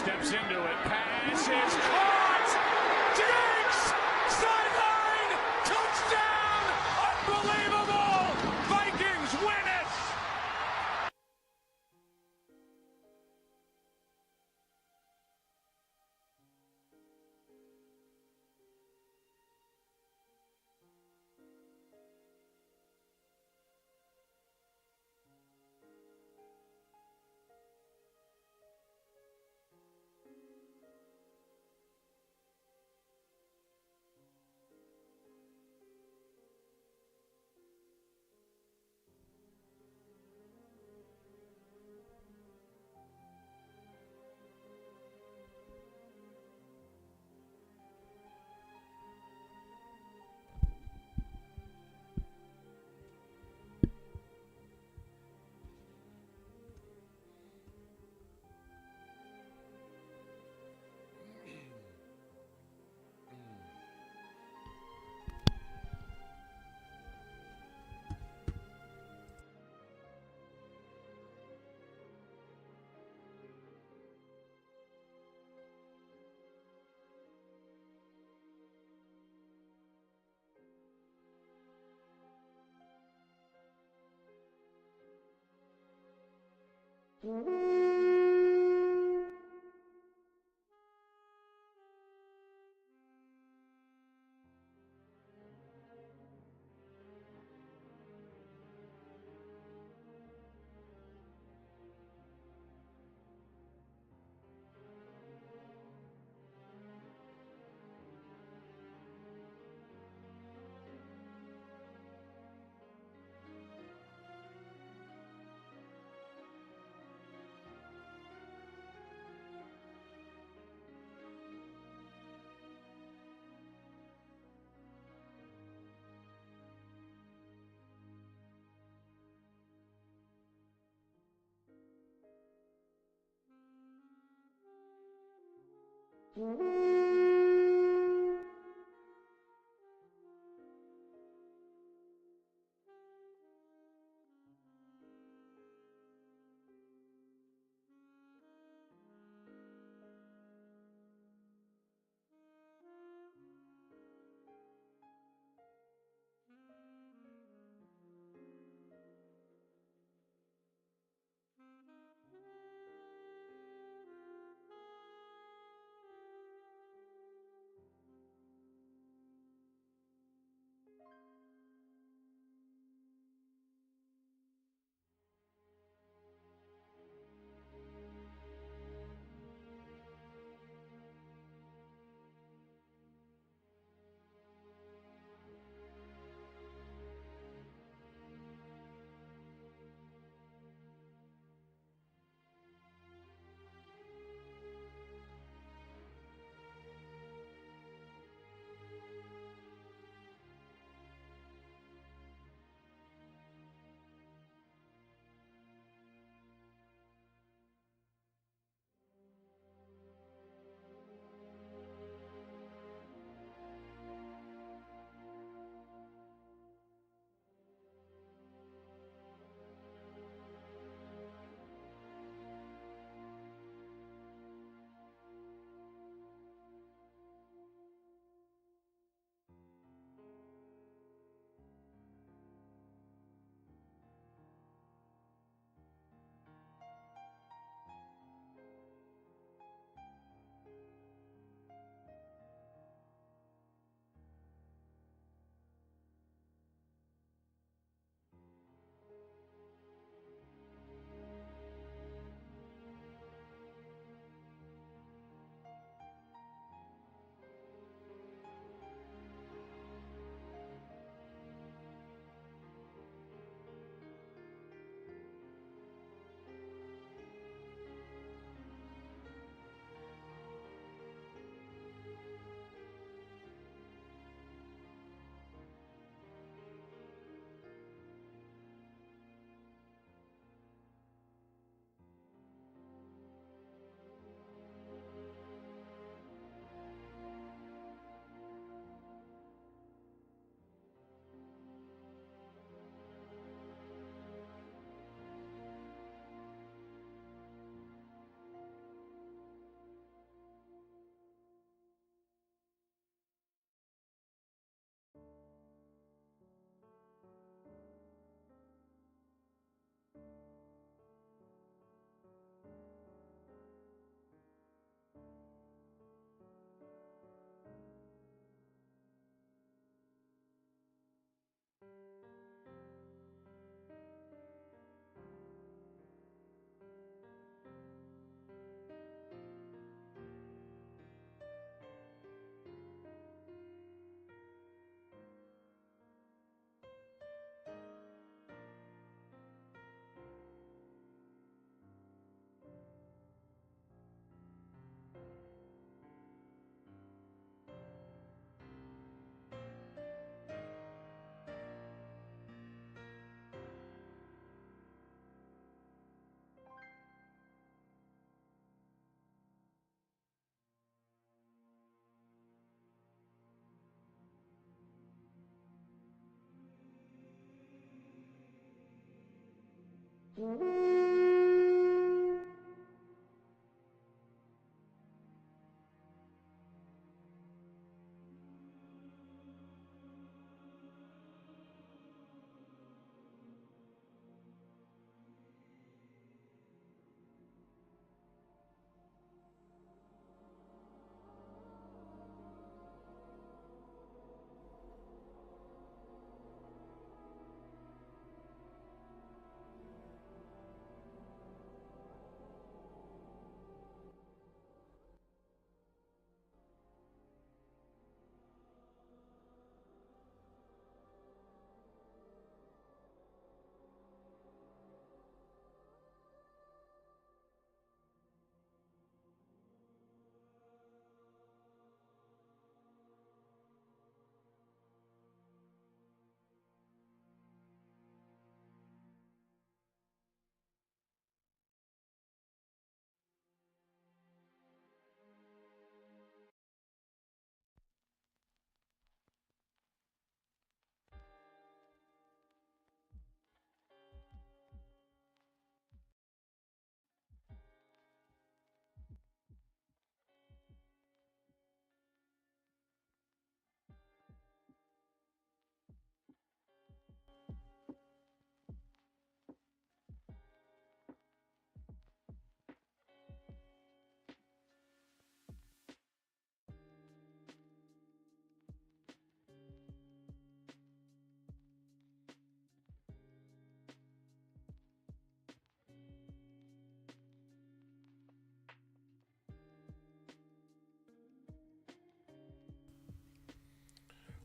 Steps into it. Pass is caught. Diggs! Sideline! Touchdown! Unbelievable! Vikings win it!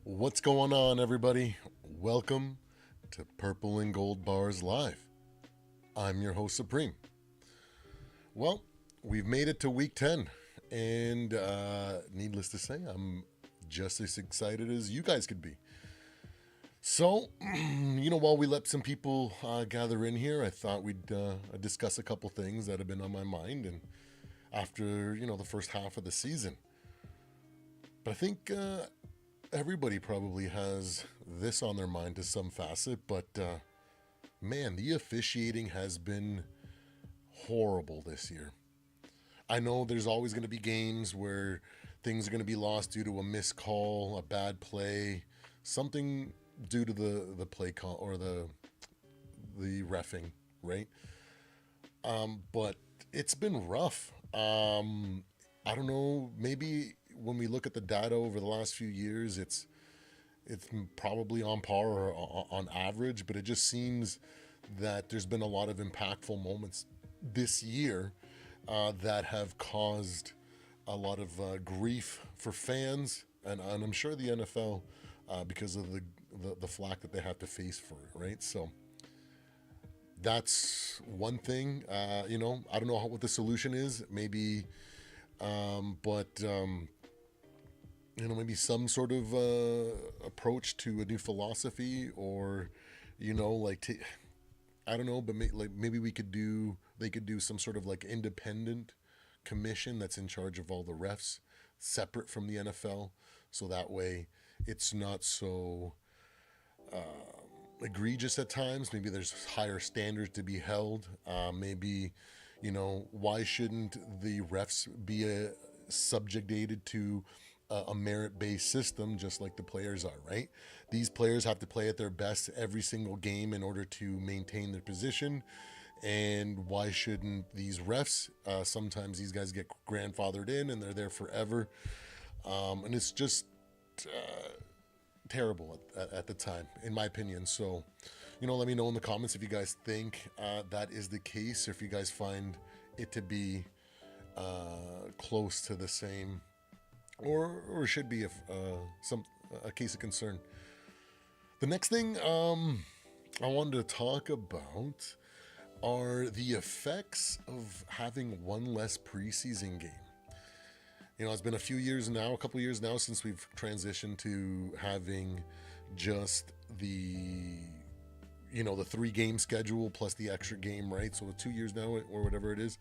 What's going on, everybody? Welcome to Purple and Gold Bars Live. I'm your host, Supreme. Well, we've made it to week 10, and needless to say, I'm just as excited as you guys could be. So, while we let some people gather in here, I thought we'd discuss a couple things that have been on my mind, and after, the first half of the season. But I think everybody probably has this on their mind to some facet, but man, the officiating has been horrible this year. I know there's always going to be games where things are going to be lost due to a missed call, a bad play, something due to the play call or the reffing, right? But it's been rough. I don't know, maybe when we look at the data over the last few years, it's probably on par or on average, but it just seems that there's been a lot of impactful moments this year that have caused a lot of grief for fans, and I'm sure the NFL because of the flack that they have to face for it, right? So that's one thing. I don't know what the solution is. Maybe, maybe some sort of approach to a new philosophy, or I don't know, but maybe they could do some sort of like independent commission that's in charge of all the refs, separate from the NFL, so that way it's not so egregious at times. Maybe there's higher standards to be held. Maybe, why shouldn't the refs be subjugated to a merit-based system just like the players are, right? These players have to play at their best every single game in order to maintain their position. And why shouldn't these refs, sometimes these guys get grandfathered in and they're there forever. And it's just terrible at the time, in my opinion. So, let me know in the comments if you guys think that is the case, or if you guys find it to be close to the same, or should be a case of concern. The next thing I wanted to talk about are the effects of having one less preseason game. It's been a couple years now since we've transitioned to having just the 3-game schedule plus the extra game, right? So 2 years now, or whatever it is.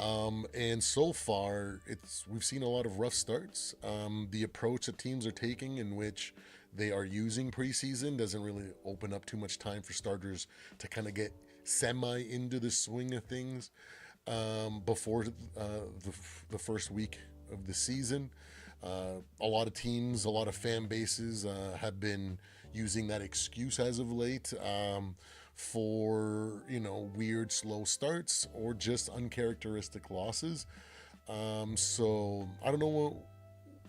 And so far, we've seen a lot of rough starts. The approach that teams are taking, in which they are using preseason, doesn't really open up too much time for starters to kind of get semi into the swing of things before the first week of the season. A lot of teams, a lot of fan bases have been using that excuse as of late for, weird slow starts or just uncharacteristic losses. So I don't know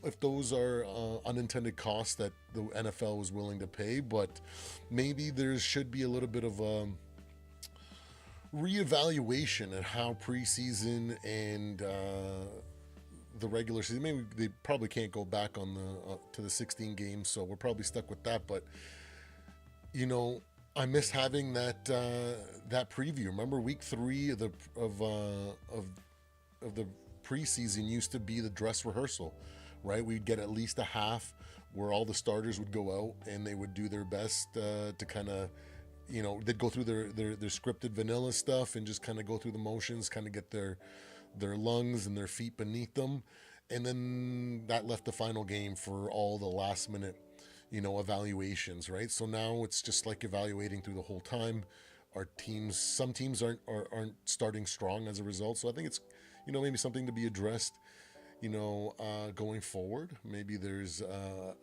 if those are unintended costs that the NFL was willing to pay, but maybe there should be a little bit of reevaluation at how preseason and the regular season. Maybe they probably can't go back on to the 16 games, so we're probably stuck with that. But I miss having that preview. Remember, week 3 of the preseason used to be the dress rehearsal, right? We'd get at least a half where all the starters would go out and they would do their best to kind of, they'd go through their scripted vanilla stuff and just kind of go through the motions, kind of get their lungs and their feet beneath them. And then that left the final game for all the last minute, evaluations, right? So now it's just like evaluating through the whole time. Some teams aren't starting strong as a result. So I think it's, maybe something to be addressed, going forward. Maybe there's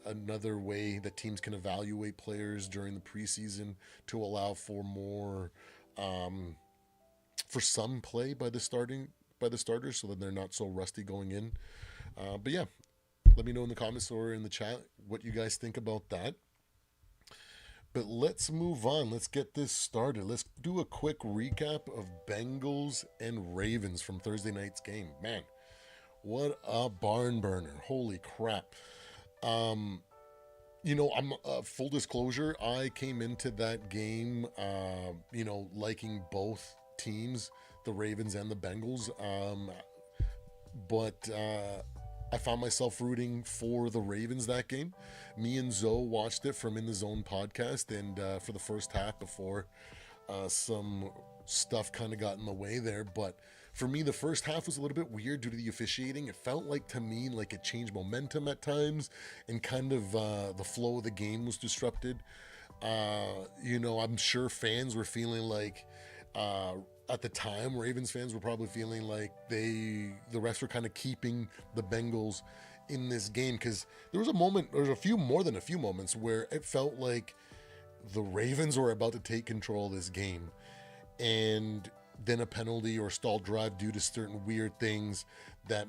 another way that teams can evaluate players during the preseason to allow for more, for some play by the starters, so that they're not so rusty going in. But yeah, let me know in the comments or in the chat what you guys think about that. But let's move on. Let's get this started. Let's do a quick recap of Bengals and Ravens from Thursday night's game. Man, what a barn burner. Holy crap. I'm full disclosure, I came into that game, liking both teams, the Ravens and the Bengals. But I found myself rooting for the Ravens that game. Me and Zoe watched it from In the Zone podcast, and for the first half before some stuff kind of got in the way there. But for me, the first half was a little bit weird due to the officiating. It felt like, to me, like it changed momentum at times, and kind of the flow of the game was disrupted. I'm sure fans were feeling like, at the time, Ravens fans were probably feeling like the refs were kind of keeping the Bengals in this game, because there was more than a few moments where it felt like the Ravens were about to take control of this game, and then a penalty or stalled drive due to certain weird things, that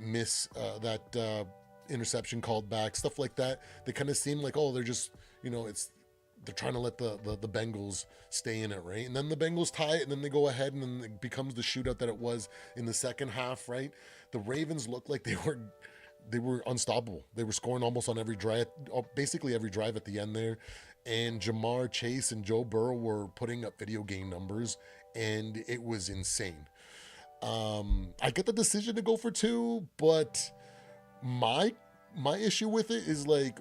interception called back, stuff like that. They kind of seemed like, they're just, they're trying to let the Bengals stay in it, right? And then the Bengals tie it, and then they go ahead, and then it becomes the shootout that it was in the second half, right? The Ravens looked like they were unstoppable. They were scoring almost on every drive, basically every drive at the end there. And Jamar Chase and Joe Burrow were putting up video game numbers, and it was insane. I get the decision to go for 2, but my issue with it is, like,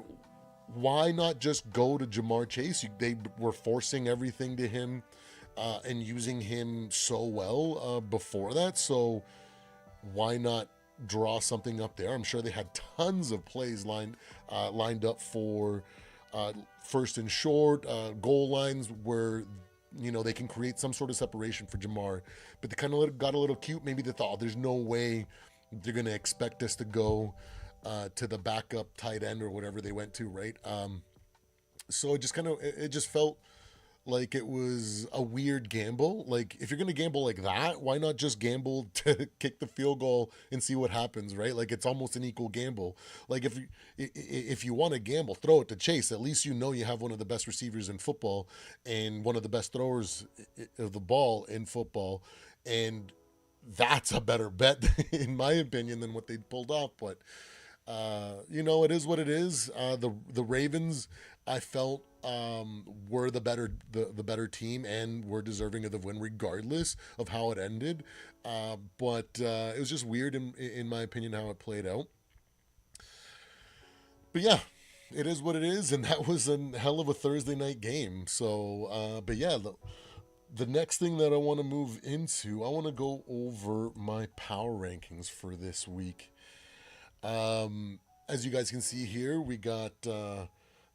why not just go to Jamar Chase? They were forcing everything to him and using him so well before that. So why not draw something up there? I'm sure they had tons of plays lined up for first and short, goal lines where, they can create some sort of separation for Jamar. But they kind of got a little cute. Maybe they thought, there's no way they're going to expect us to go to the backup tight end or whatever they went to, right? So it just felt like it was a weird gamble. Like, if you're going to gamble like that, why not just gamble to kick the field goal and see what happens, right? Like, it's almost an equal gamble. Like, if you want to gamble, throw it to Chase. At least you have one of the best receivers in football and one of the best throwers of the ball in football. And that's a better bet, in my opinion, than what they pulled off. But it is what it is. The Ravens, I felt, were the better team and were deserving of the win regardless of how it ended. But it was just weird in my opinion how it played out. But yeah, it is what it is, and that was a hell of a Thursday night game. So, but yeah, the next thing that I want to move into, I want to go over my power rankings for this week. As you guys can see here, we got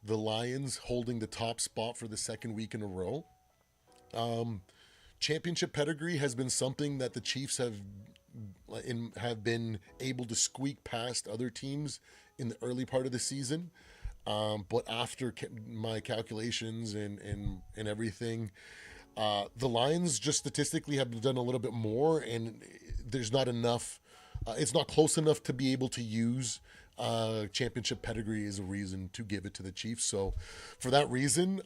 the Lions holding the top spot for the second week in a row. championship pedigree has been something that the Chiefs have been able to squeak past other teams in the early part of the season. But after my calculations and everything, the Lions just statistically have done a little bit more, and there's not enough. It's not close enough to be able to use championship pedigree as a reason to give it to the Chiefs. So for that reason,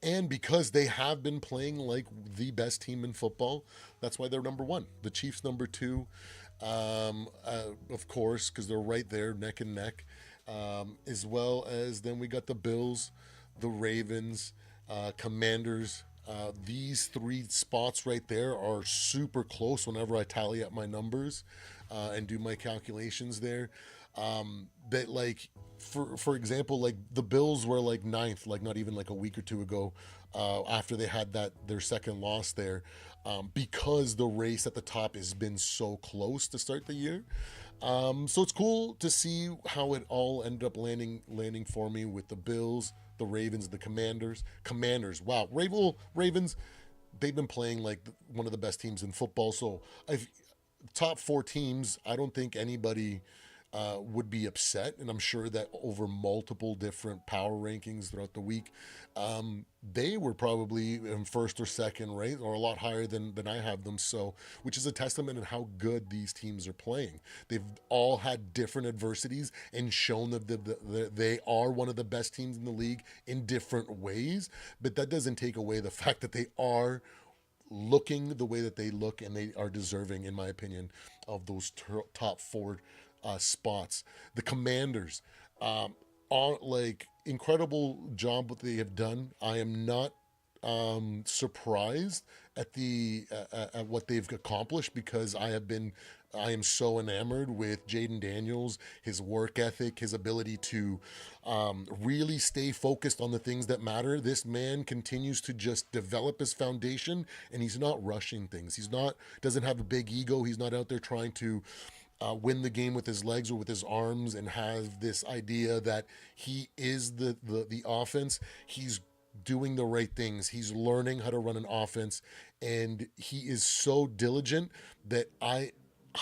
and because they have been playing like the best team in football, that's why they're number one. The Chiefs number two, of course, because they're right there, neck and neck, as well as then we got the Bills, the Ravens, Commanders. These three spots right there are super close whenever I tally up my numbers and do my calculations there. That like for example, like the Bills were like ninth, like not even like a week or two ago, after they had their second loss there, because the race at the top has been so close to start the year. So it's cool to see how it all ended up landing for me with the Bills, the Ravens, the Commanders. Wow, Ravens, they've been playing like one of the best teams in football. So top four teams, I don't think anybody would be upset, and I'm sure that over multiple different power rankings throughout the week, they were probably in first or second, right, or a lot higher than I have them. So, which is a testament in how good these teams are playing. They've all had different adversities and shown that they are one of the best teams in the league in different ways. But that doesn't take away the fact that they are looking the way that they look, and they are deserving, in my opinion, of those top four spots. The Commanders are like incredible job what they have done. I am not surprised at at what they've accomplished, because I am so enamored with Jaden Daniels, his work ethic, his ability to really stay focused on the things that matter. This man continues to just develop his foundation, and he's not rushing things. Doesn't have a big ego. He's not out there trying to win the game with his legs or with his arms and have this idea that he is the offense. He's doing the right things. He's learning how to run an offense, and he is so diligent that I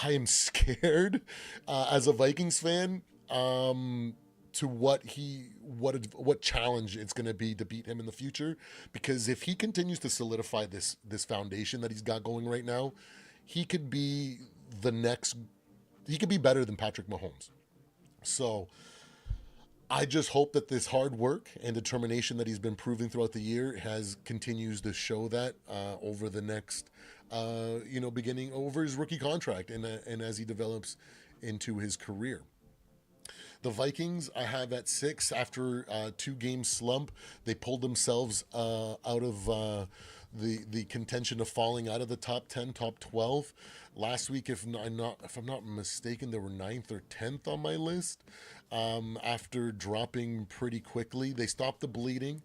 am scared as a Vikings fan to what challenge it's going to be to beat him in the future. Because if he continues to solidify this foundation that he's got going right now, he could be better than Patrick Mahomes. So I just hope that this hard work and determination that he's been proving throughout the year continues to show that over the next, beginning over his rookie contract and as he develops into his career. The Vikings I have at 6 after a 2-game slump. They pulled themselves out of the contention of falling out of the top 10, top 12. Last week, if I'm not mistaken, they were 9th or 10th on my list. After dropping pretty quickly, they stopped the bleeding,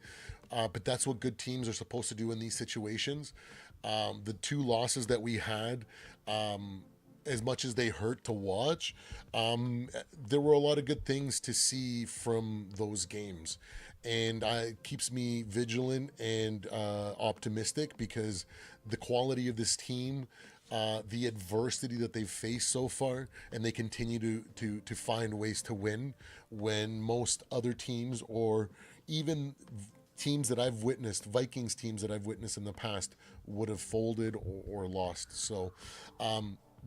but that's what good teams are supposed to do in these situations. The 2 losses that we had, as much as they hurt to watch, there were a lot of good things to see from those games. And it keeps me vigilant and optimistic, because the quality of this team, the adversity that they've faced so far, and they continue to find ways to win when most other teams, or even teams that I've witnessed, Vikings teams that I've witnessed in the past, would have folded or lost. So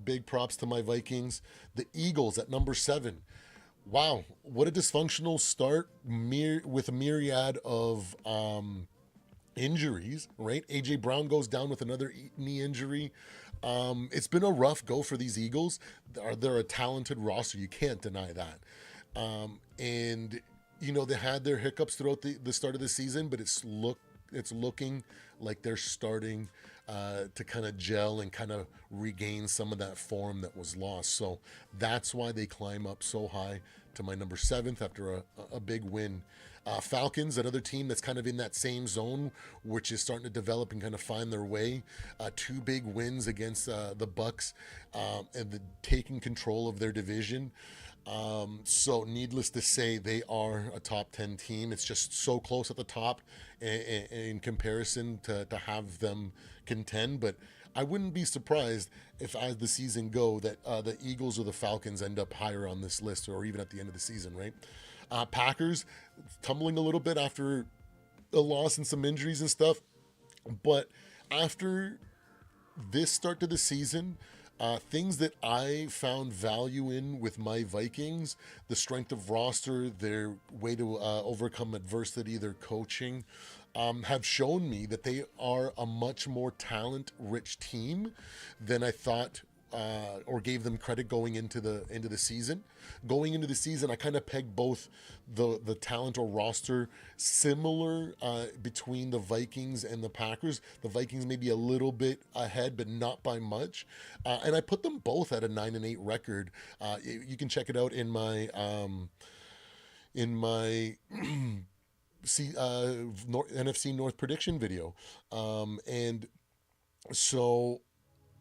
big props to my Vikings. The Eagles at number 7. Wow, what a dysfunctional start with a myriad of injuries, right? AJ Brown goes down with another knee injury. It's been a rough go for these Eagles. They're a talented roster. You can't deny that. And, they had their hiccups throughout the start of the season, but it's looking like they're starting to kind of gel and kind of regain some of that form that was lost. So that's why they climb up so high to my number 7th after a big win. Falcons, another team that's kind of in that same zone, which is starting to develop and kind of find their way. 2 big wins against the Bucks, and taking control of their division. So needless to say, they are a top 10 team. It's just so close at the top in comparison to have them contend. But I wouldn't be surprised if, as the season go, that the Eagles or the Falcons end up higher on this list, or even at the end of the season, right? Packers tumbling a little bit after a loss and some injuries and stuff. But after this start to the season, things that I found value in with my Vikings, the strength of roster, their way to overcome adversity, their coaching, have shown me that they are a much more talent-rich team than I thought or gave them credit going into the season. Going into the season, I kind of pegged both the talent or roster similar between the Vikings and the Packers. The Vikings maybe a little bit ahead, but not by much. And I put them both at a 9-8 record. You can check it out in my NFC North prediction video. And so,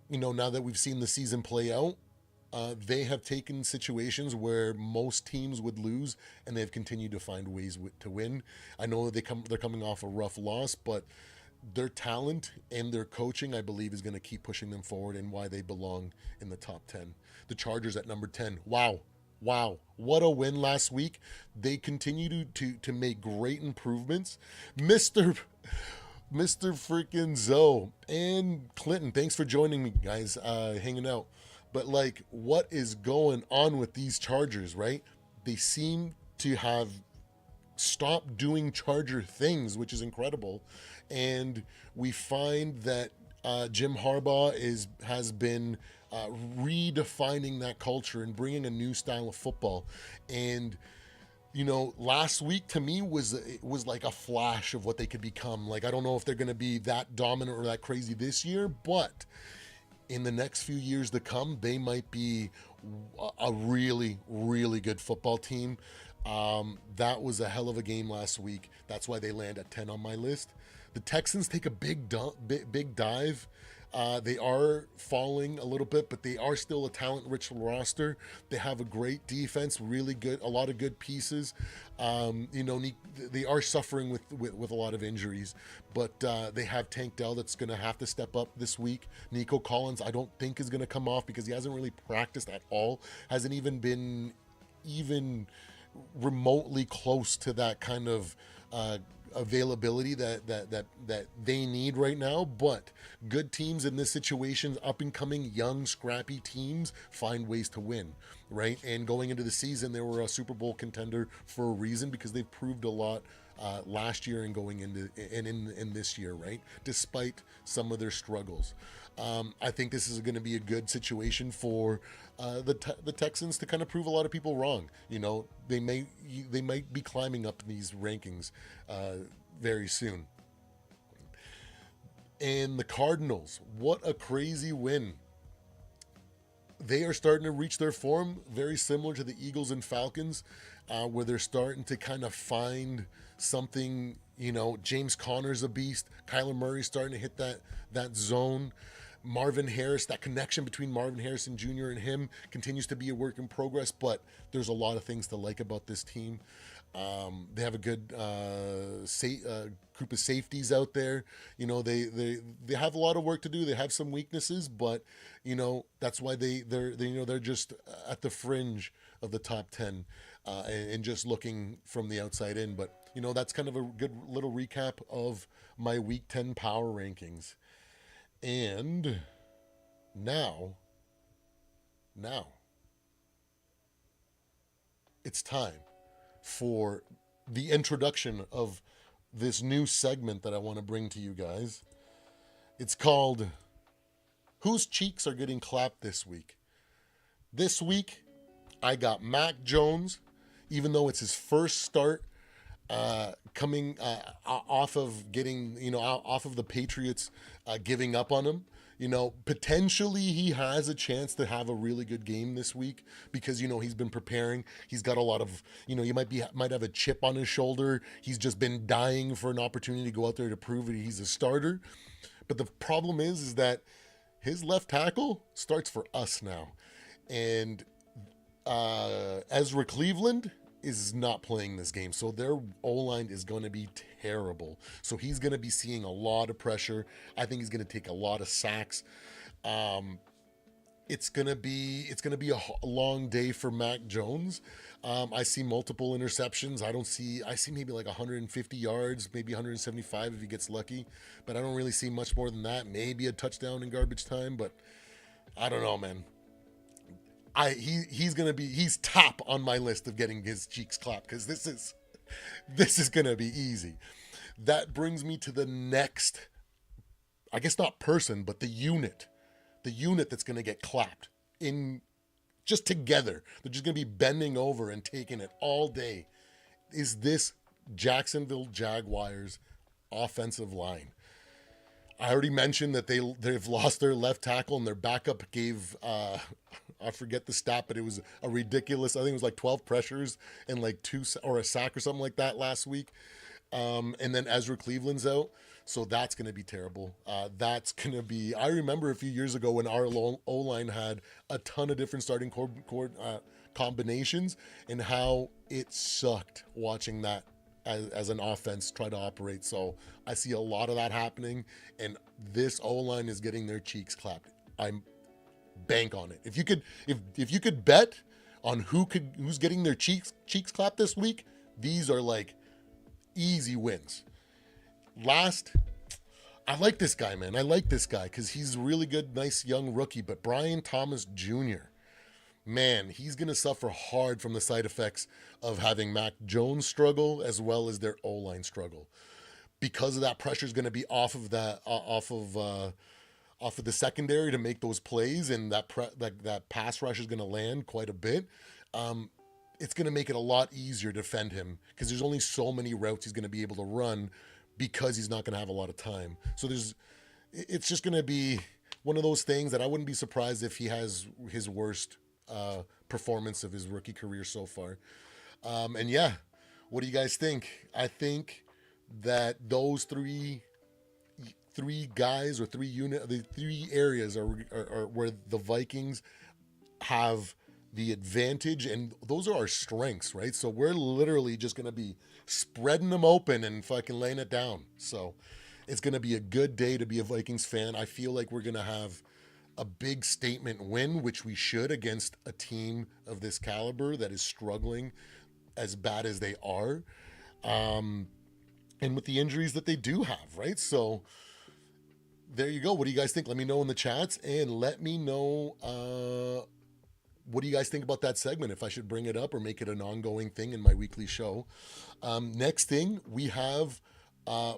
now that we've seen the season play out, they have taken situations where most teams would lose, and they've continued to find ways to win. I know they're coming off a rough loss, but their talent and their coaching, I believe, is going to keep pushing them forward, and why they belong in the top 10. The Chargers at number 10. Wow, what a win last week. They continue to make great improvements. Mr. freaking Zoe and Clinton, thanks for joining me, guys, hanging out. But what is going on with these Chargers, right? They seem to have stopped doing Charger things, which is incredible. And we find that Jim Harbaugh has been redefining that culture and bringing a new style of football. And last week to me was like a flash of what they could become. I don't know if they're going to be that dominant or that crazy this year, but in the next few years to come, they might be a really, really good football team. That was a hell of a game last week. That's why they land at 10 on my list. The Texans take a big dive. They are falling a little bit, but they are still a talent-rich roster. They have a great defense, really good, a lot of good pieces. They are suffering with a lot of injuries, but they have Tank Dell that's going to have to step up this week. Nico Collins, I don't think is going to come off because he hasn't really practiced at all. Hasn't even been remotely close to that kind of availability that they need right now. But good teams in this situation, up and coming young scrappy teams, find ways to win, right? And going into the season, they were a Super Bowl contender for a reason, because they've proved a lot last year and going into in this year, right? Despite some of their struggles. I think this is going to be a good situation for the Texans to kind of prove a lot of people wrong. They might be climbing up these rankings very soon. And the Cardinals, what a crazy win. They are starting to reach their form, very similar to the Eagles and Falcons, where they're starting to kind of find something. James Conner's a beast. Kyler Murray's starting to hit that zone. Marvin Harris, that connection between Marvin Harrison Jr. and him continues to be a work in progress, but there's a lot of things to like about this team. They have a good group of safeties out there. They have a lot of work to do. They have some weaknesses, but that's why they're just at the fringe of the top 10 and just looking from the outside in. But that's kind of a good little recap of my Week 10 power rankings. And now it's time for the introduction of this new segment that I want to bring to you guys. It's called Whose Cheeks Are Getting Clapped This Week? This week, I got Mac Jones, even though it's his first start coming off of getting, off of the Patriots giving up on him. Potentially he has a chance to have a really good game this week because, he's been preparing. He's got a lot of, he might have a chip on his shoulder. He's just been dying for an opportunity to go out there to prove that he's a starter. But the problem is that his left tackle starts for us now. And Ezra Cleveland is not playing this game, so their O-line is going to be terrible. So he's going to be seeing a lot of pressure. I think he's going to take a lot of sacks. It's gonna be a long day for Mac Jones. I see multiple interceptions. I see maybe like 150 yards, maybe 175 if he gets lucky, but I don't really see much more than that. Maybe a touchdown in garbage time, but I don't know, man. He's top on my list of getting his cheeks clapped, because this is gonna be easy. That brings me to the next, I guess not person, but the unit that's going to get clapped in just together. They're just going to be bending over and taking it all day. Is this Jacksonville Jaguars offensive line? I already mentioned that they've lost their left tackle, and their backup gave, I forget the stat, but it was a ridiculous, I think it was like 12 pressures and like 2 or a sack or something like that last week. And then Ezra Cleveland's out. So that's going to be terrible. I remember a few years ago when our O-line had a ton of different starting combinations, and how it sucked watching that as an offense try to operate. So I see a lot of that happening, and this O-line is getting their cheeks clapped. I'm bank on it. If you could bet on who's getting their cheeks clapped this week, these are like easy wins. Last, I like this guy, man. I like this guy because he's a really good, nice young rookie. But Brian Thomas Jr., man, he's going to suffer hard from the side effects of having Mac Jones struggle as well as their O-line struggle. Because of that, pressure is going to be off of the secondary to make those plays, and that pass rush is going to land quite a bit. It's going to make it a lot easier to defend him because there's only so many routes he's going to be able to run, because he's not going to have a lot of time. So it's just going to be one of those things that I wouldn't be surprised if he has his worst performance of his rookie career so far. And yeah, what do you guys think? I think that those three guys or the three areas are where the Vikings have the advantage, and those are our strengths, right? So we're literally just going to be spreading them open and fucking laying it down. So it's going to be a good day to be a Vikings fan. I feel like we're going to have a big statement win, which we should, against a team of this caliber that is struggling as bad as they are. And with the injuries that they do have, right? So there you go. What do you guys think? Let me know in the chats, and let me know, what do you guys think about that segment? If I should bring it up or make it an ongoing thing in my weekly show. Next thing, we have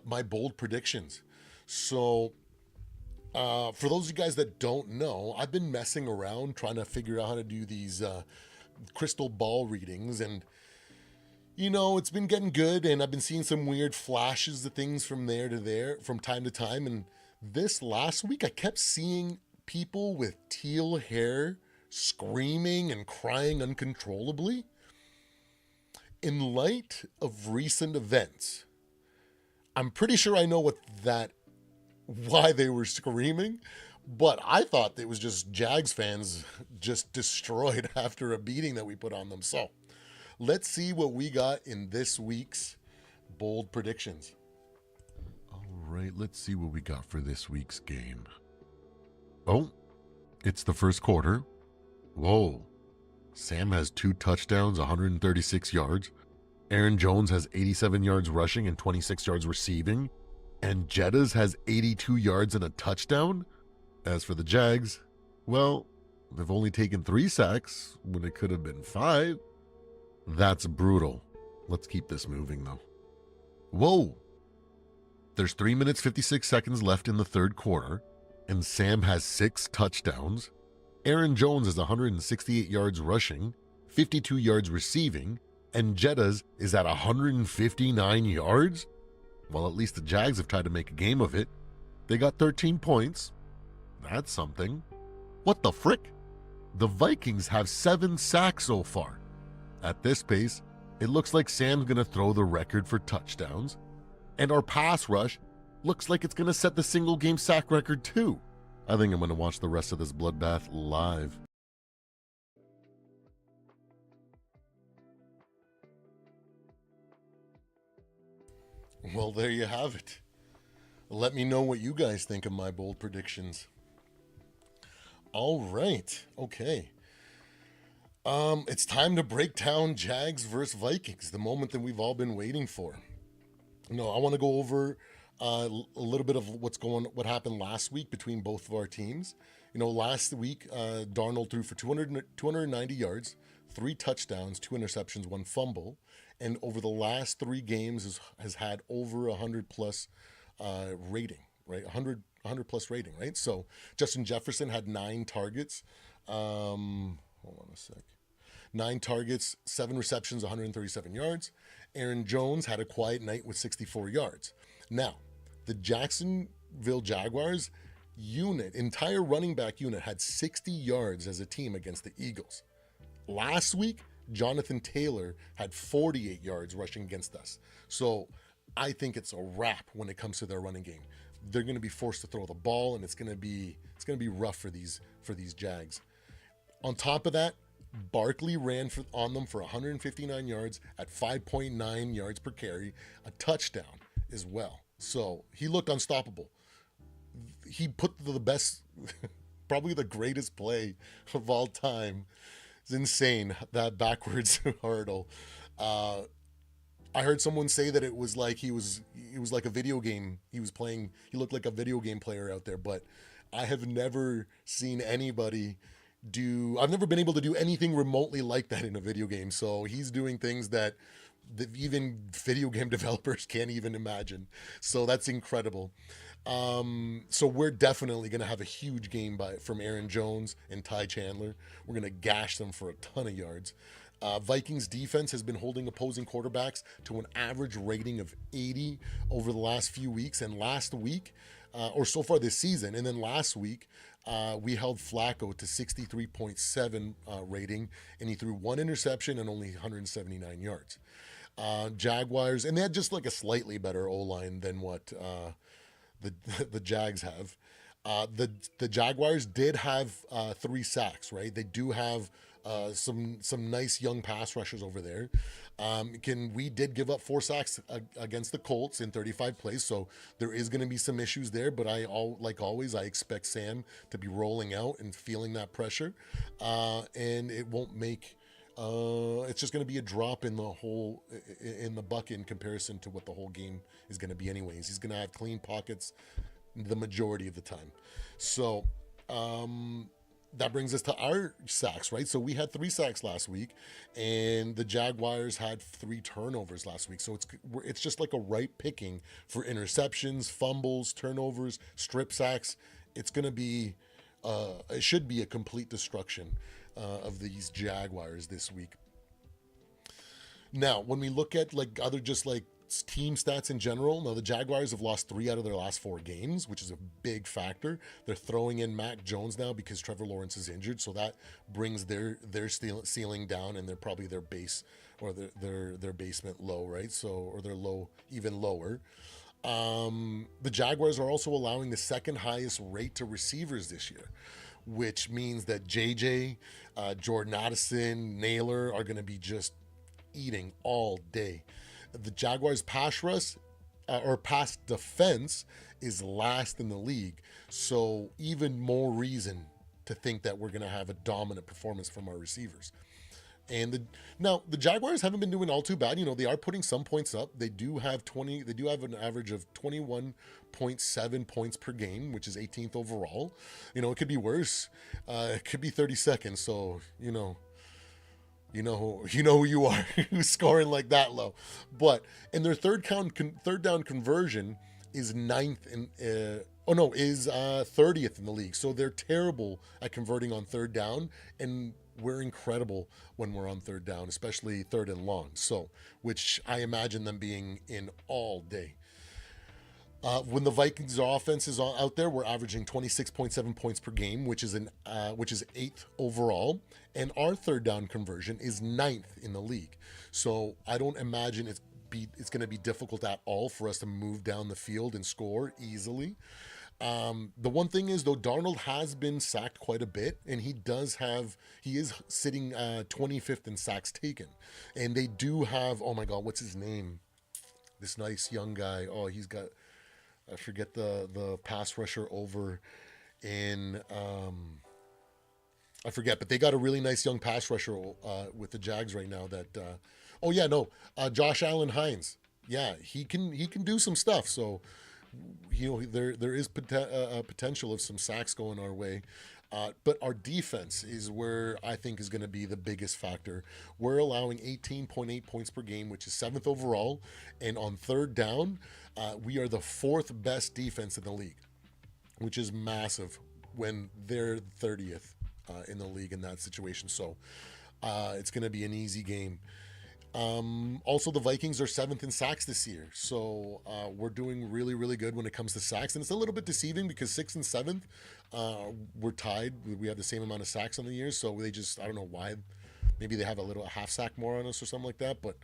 my bold predictions. So for those of you guys that don't know, I've been messing around trying to figure out how to do these crystal ball readings. And, it's been getting good. And I've been seeing some weird flashes of things from there to there from time to time. And this last week, I kept seeing people with teal hair screaming and crying uncontrollably. In light of recent events, I'm pretty sure I know why they were screaming, but I thought it was just Jags fans just destroyed after a beating that we put on them. So let's see what we got in this week's bold predictions. All right, let's see what we got for this week's game. Oh, it's the first quarter. Whoa. Sam has 2 touchdowns, 136 yards. Aaron Jones has 87 yards rushing and 26 yards receiving. And Jettas has 82 yards and a touchdown. As for the Jags, well, they've only taken 3 sacks when it could have been 5. That's brutal. Let's keep this moving, though. Whoa. There's 3 minutes, 56 seconds left in the third quarter, and Sam has 6 touchdowns. Aaron Jones has 168 yards rushing, 52 yards receiving, and Jettas is at 159 yards? Well, at least the Jags have tried to make a game of it. They got 13 points. That's something. What the frick? The Vikings have 7 sacks so far. At this pace, it looks like Sam's going to throw the record for touchdowns. And our pass rush looks like it's going to set the single game sack record too. I think I'm going to watch the rest of this bloodbath live. Well, there you have it. Let me know what you guys think of my bold predictions. All right. Okay. It's time to break down Jags versus Vikings, the moment that we've all been waiting for. I want to go over a little bit of what happened last week between both of our teams. Last week, Darnold threw for 290 yards, 3 touchdowns, 2 interceptions, 1 fumble, and over the last 3 games has had over 100 plus rating, right? 100 plus rating, right? So Justin Jefferson had 9 targets. Hold on a sec. 9 targets, 7 receptions, 137 yards. Aaron Jones had a quiet night with 64 yards. Now, the Jacksonville Jaguars entire running back unit had 60 yards as a team against the Eagles. Last week, Jonathan Taylor had 48 yards rushing against us. So I think it's a wrap when it comes to their running game. They're going to be forced to throw the ball, and it's going to be rough for these Jags. On top of that, Barkley ran on them for 159 yards at 5.9 yards per carry, a touchdown as well. So he looked unstoppable. He put the best, probably the greatest play of all time. It's insane, that backwards hurdle. I heard someone say that it was like he was like a video game he was playing. He looked like a video game player out there, but I have never seen anybody I've never been able to do anything remotely like that in a video game. So he's doing things that even video game developers can't even imagine. So that's incredible. So we're definitely going to have a huge game from Aaron Jones and Ty Chandler. We're going to gash them for a ton of yards. Vikings defense has been holding opposing quarterbacks to an average rating of 80 over the last few weeks. And last week, or so far this season, and then last week, we held Flacco to 63.7 rating, and he threw 1 interception and only 179 yards. Jaguars, and they had just like a slightly better O-line than what the Jags have. The Jaguars did have 3 sacks, right? They do have some nice young pass rushers over there. We did give up 4 sacks against the Colts in 35 plays, so there is going to be some issues there. But like always, I expect Sam to be rolling out and feeling that pressure, and it won't make. It's just going to be a drop in the bucket in comparison to what the whole game is going to be. Anyways, he's going to have clean pockets the majority of the time. So. That brings us to our sacks, right? So we had 3 sacks last week, and the Jaguars had 3 turnovers last week. So it's just like a right picking for interceptions, fumbles, turnovers, strip sacks. It's going to be, it should be a complete destruction of these Jaguars this week. Now, when we look at team stats in general, now the Jaguars have lost 3 out of their last 4 games, which is a big factor. They're throwing in Mac Jones now because Trevor Lawrence is injured, so that brings their ceiling down, and they're probably their base or their basement low, right? So, or they're low, even lower. The Jaguars are also allowing the 2nd highest rate to receivers this year, which means that JJ, Jordan Addison, Naylor are going to be just eating all day. The Jaguars' pass rush or pass defense is last in the league, so even more reason to think that we're going to have a dominant performance from our receivers. And the Jaguars haven't been doing all too bad. They are putting some points up. They do have an average of 21.7 points per game, which is 18th overall. It could be worse. It could be 32nd. So you know who you are, who's scoring like that low. But in their third down conversion is 30th in the league. So they're terrible at converting on 3rd down, and we're incredible when we're on 3rd down, especially 3rd and long. So, which I imagine them being in all day. When the Vikings offense is out there, we're averaging 26.7 points per game, which is 8th overall, and our 3rd down conversion is 9th in the league. So I don't imagine it's going to be difficult at all for us to move down the field and score easily. The one thing is, though, Darnold has been sacked quite a bit, and he is sitting 25th in sacks taken, and they do have, oh my God, what's his name? this nice young guy. Oh, he's got, I forget the pass rusher over in I forget, but they got a really nice young pass rusher with the Jags right now. That oh yeah, no, Josh Allen Hines. Yeah, he can do some stuff. So there is potential of some sacks going our way. But our defense is where I think is going to be the biggest factor. We're allowing 18.8 points per game, which is seventh overall. And on third down, we are the fourth best defense in the league, which is massive when they're 30th in the league in that situation. So it's going to be an easy game. Also, the Vikings are seventh in sacks this year, so we're doing really, really good when it comes to sacks. And it's a little bit deceiving because sixth and seventh, we're tied. We have the same amount of sacks on the year, so they just, I don't know why. Maybe they have a half sack more on us or something like that. But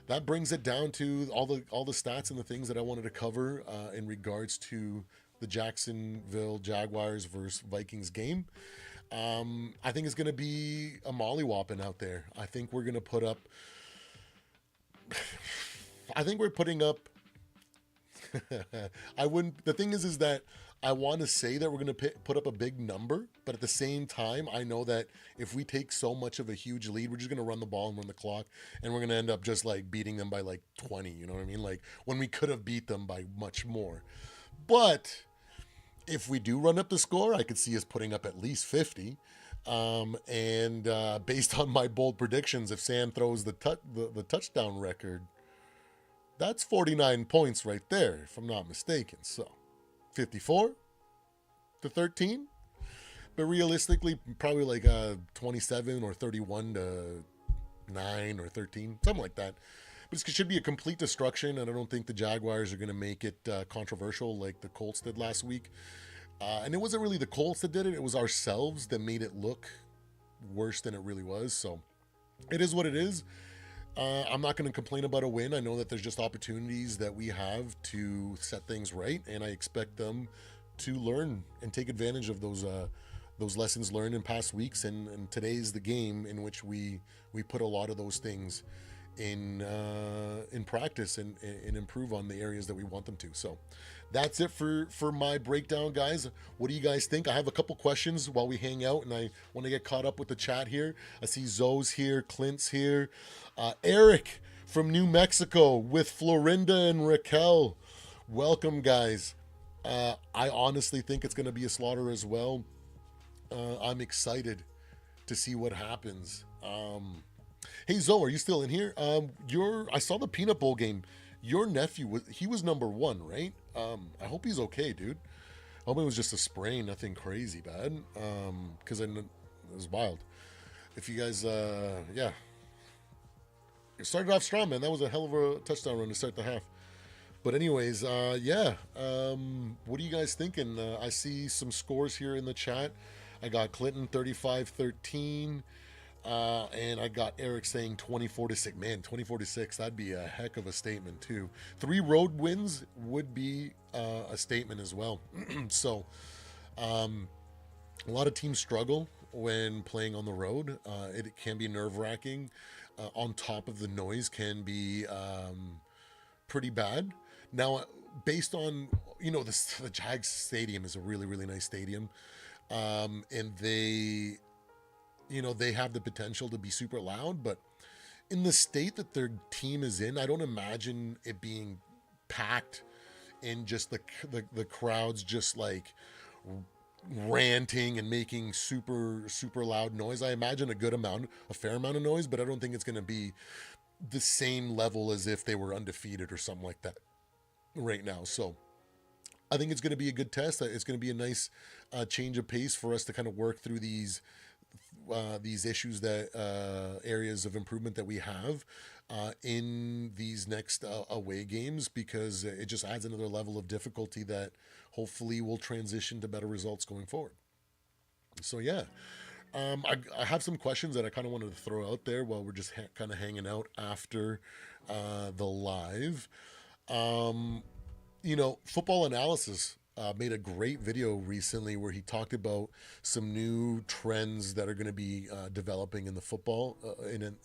that brings it down to all the stats and the things that I wanted to cover in regards to the Jacksonville Jaguars versus Vikings game. I think it's going to be a mollywhopping out there. I think we're going to put up. I think we're putting up. I wouldn't. The thing is that I want to say that we're going to put up a big number, but at the same time, I know that if we take so much of a huge lead, we're just going to run the ball and run the clock, and we're going to end up just like beating them by like 20. You know what I mean? Like when we could have beat them by much more. But if we do run up the score, I could see us putting up at least 50. And based on my bold predictions, if Sam throws the touchdown record, that's 49 points right there, if I'm not mistaken. So 54 to 13, but realistically, probably like 27 or 31 to 9 or 13, something like that. But it should be a complete destruction, and I don't think the Jaguars are going to make it controversial like the Colts did last week. And it wasn't really the Colts that did it. It was ourselves that made it look worse than it really was. So it is what it is. I'm not going to complain about a win. I know that there's just opportunities that we have to set things right, and I expect them to learn and take advantage of those lessons learned in past weeks. And today's the game in which we put a lot of those things in practice and improve on the areas that we want them to. So that's it for my breakdown, guys. What do you guys think? I have a couple questions while we hang out, and I want to get caught up with the chat here. I see Zoe's here, Clint's here, Eric from New Mexico with Florinda and Raquel. Welcome, guys. I honestly think it's going to be a slaughter as well. I'm excited to see what happens. Hey Zoe, are you still in here? I saw the Peanut Bowl game. Your nephew was number 1, right? I hope he's okay, dude. I hope it was just a sprain, nothing crazy bad. Because it was wild. If you guys, yeah, it started off strong, man. That was a hell of a touchdown run to start the half. But anyways, yeah. What are you guys thinking? I see some scores here in the chat. I got Clinton 35-13. And I got Eric saying 24-6. Man, 24-6, that'd be a heck of a statement too. 3 road wins would be a statement as well. So a lot of teams struggle when playing on the road. It can be nerve-wracking. On top of the noise can be pretty bad. Now, based on, the Jags stadium is a really, really nice stadium. And they have the potential to be super loud, but in the state that their team is in, I don't imagine it being packed and just the crowds just like ranting and making super, super loud noise. I imagine a fair amount of noise, but I don't think it's going to be the same level as if they were undefeated or something like that right now. So I think it's going to be a good test. It's going to be a nice change of pace for us to kind of work through these issues, that areas of improvement that we have in these next away games, because it just adds another level of difficulty that hopefully will transition to better results going forward. So yeah, I have some questions that I kind of wanted to throw out there while we're just kind of hanging out after the live. Football analysis. made a great video recently where he talked about some new trends that are going to be developing in the football in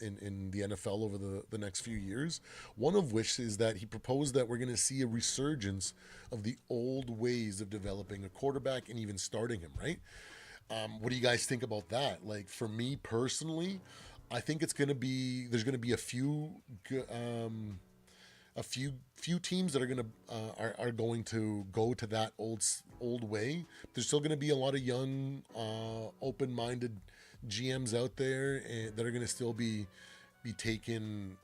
the NFL over the next few years. One of which is that he proposed that we're going to see a resurgence of the old ways of developing a quarterback and even starting him, right? What do you guys think about that? Like, for me personally, I think there's going to be a few teams that are going to are going to go to that old way. There's still going to be a lot of young, open-minded GMs out there that are going to still be taking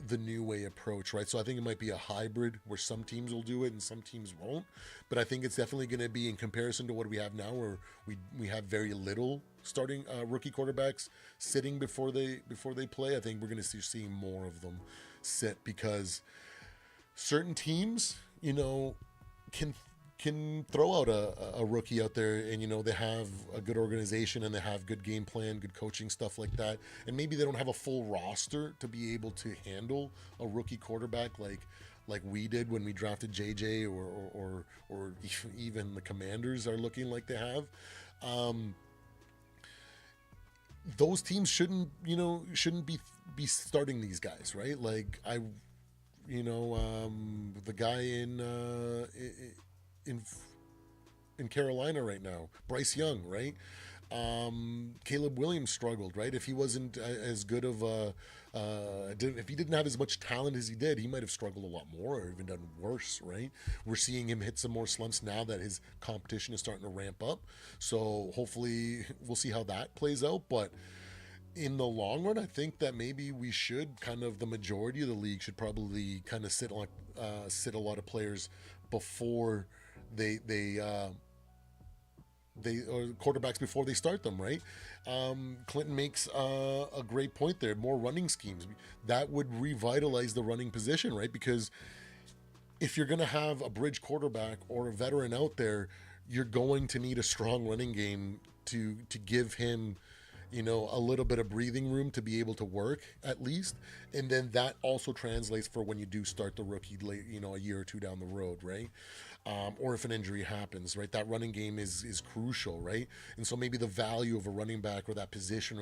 the new way approach, right? So I think it might be a hybrid where some teams will do it and some teams won't. But I think it's definitely going to be, in comparison to what we have now, where we have very little starting rookie quarterbacks sitting before they play. I think we're going to see more of them sit, because certain teams, can throw out a rookie out there, and they have a good organization and they have good game plan, good coaching, stuff like that, and maybe they don't have a full roster to be able to handle a rookie quarterback like we did when we drafted JJ, or even the Commanders are looking like they have. Those teams shouldn't be starting these guys, right? Like the guy in Carolina right now, Bryce Young, right? Caleb Williams struggled, right? If he wasn't as good of if he didn't have as much talent as he did, he might have struggled a lot more or even done worse, right? We're seeing him hit some more slumps now that his competition is starting to ramp up. So hopefully we'll see how that plays out. But in the long run, I think that maybe we should the majority of the league should probably kind of sit a lot of players before they or quarterbacks before they start them, right? Clinton makes a great point there. More running schemes that would revitalize the running position, right? Because if you're going to have a bridge quarterback or a veteran out there, you're going to need a strong running game to give him a little bit of breathing room to be able to work, at least. And then that also translates for when you do start the rookie late, a year or two down the road, right? Or if an injury happens, right? That running game is crucial, right? And so maybe the value of a running back or that position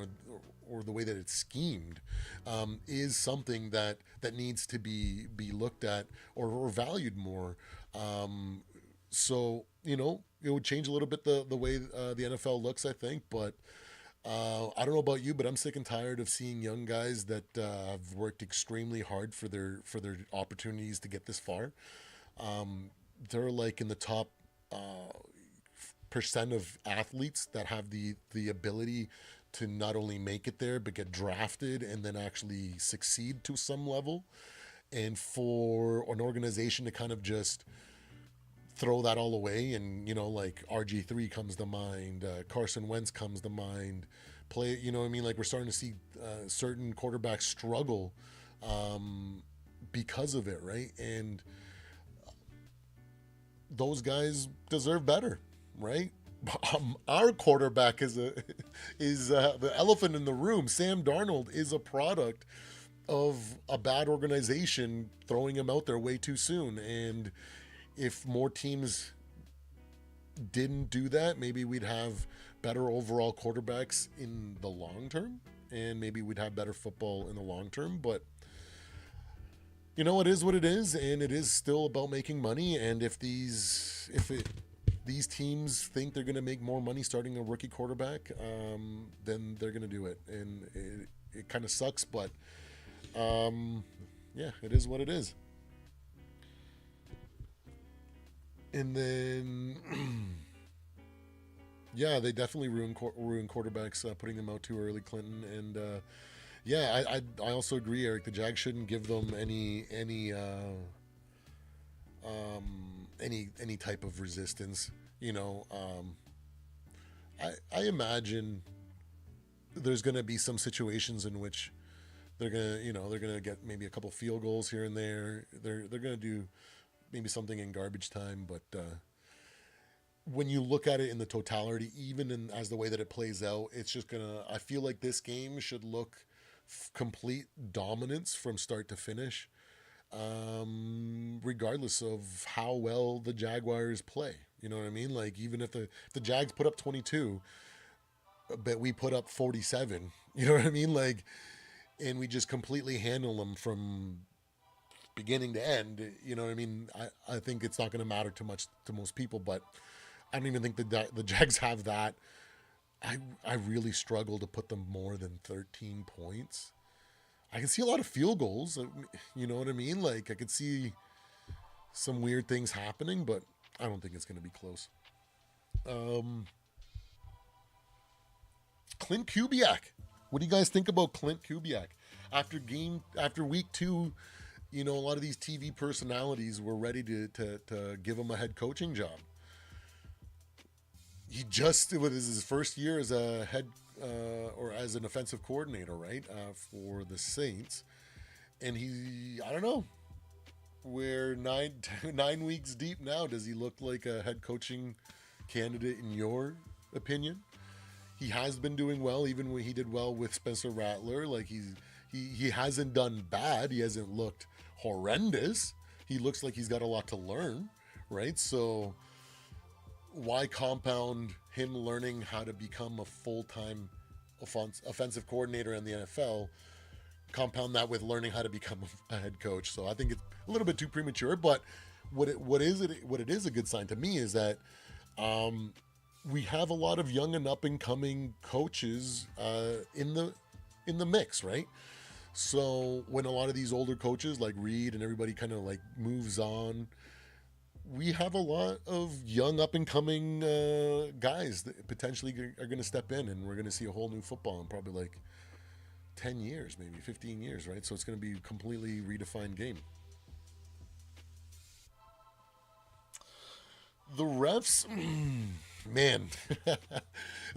or the way that it's schemed is something that needs to be looked at or valued more. So, it would change a little bit the way the NFL looks, I think, but I don't know about you, but I'm sick and tired of seeing young guys that have worked extremely hard for their opportunities to get this far. They're like in the top percent of athletes that have the ability to not only make it there but get drafted and then actually succeed to some level. And for an organization to kind of just throw that all away, and like RG3 comes to mind, Carson Wentz comes to mind, like we're starting to see certain quarterbacks struggle because of it, right? And those guys deserve better, right? Our quarterback is the elephant in the room. Sam Darnold is a product of a bad organization throwing him out there way too soon. And if more teams didn't do that, maybe we'd have better overall quarterbacks in the long term, and maybe we'd have better football in the long term. But it is what it is, and it is still about making money. And if these teams think they're going to make more money starting a rookie quarterback, then they're going to do it. And it kind of sucks, but yeah, it is what it is. And then, yeah, they definitely ruin quarterbacks, putting them out too early, Clinton. And yeah, I also agree, Eric. The Jags shouldn't give them any type of resistance. I imagine there's going to be some situations in which they're gonna get maybe a couple field goals here and there. They're gonna do maybe something in garbage time, but when you look at it in the totality, even as the way that it plays out, it's just I feel like this game should look complete dominance from start to finish, regardless of how well the Jaguars play, You know what I mean? Like, even if the Jags put up 22, but we put up 47, you know what I mean? Like, and we just completely handle them from beginning to end. You know what I mean? I think it's not going to matter too much to most people, but I don't even think the Jags have that. I really struggle to put them more than 13 points. I can see a lot of field goals. You know what I mean? Like, I could see some weird things happening, but I don't think it's going to be close. Clint Kubiak. What do you guys think about Clint Kubiak? After week 2, you know, a lot of these TV personalities were ready to give him a head coaching job. It was his first year as a head or as an offensive coordinator, right, for the Saints. And I don't know, we're 9 weeks deep now. Does he look like a head coaching candidate in your opinion? He has been doing well, even when he did well with Spencer Rattler. Like, he hasn't done bad. He hasn't looked horrendous. He looks like he's got a lot to learn, right? So why compound him learning how to become a full-time offensive coordinator in the NFL? Compound that with learning how to become a head coach. So I think it's a little bit too premature. But what it is a good sign to me is that we have a lot of young and up and coming coaches in the mix, right? So when a lot of these older coaches like Reed and everybody kind of like moves on, we have a lot of young up and coming guys that potentially are going to step in, and we're going to see a whole new football in probably like 10 years, maybe 15 years, right? So it's going to be a completely redefined game. The refs, man. At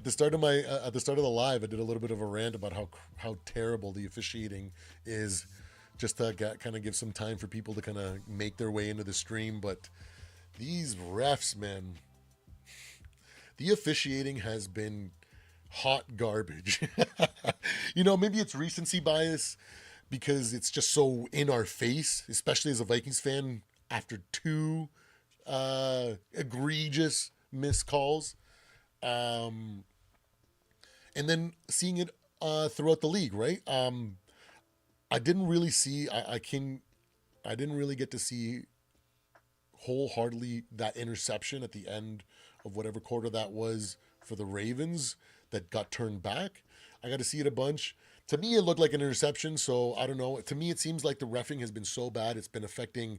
the start of the live, I did a little bit of a rant about how terrible the officiating is, just to kind of give some time for people to kind of make their way into the stream. But these refs, man, the officiating has been hot garbage. You know, maybe it's recency bias because it's just so in our face, especially as a Vikings fan after 2 egregious missed calls, and then seeing it throughout the league, right? I didn't really see. I didn't really get to see wholeheartedly that interception at the end of whatever quarter that was for the Ravens that got turned back. I got to see it a bunch. To me, it looked like an interception, so I don't know. To me, it seems like the reffing has been so bad. It's been affecting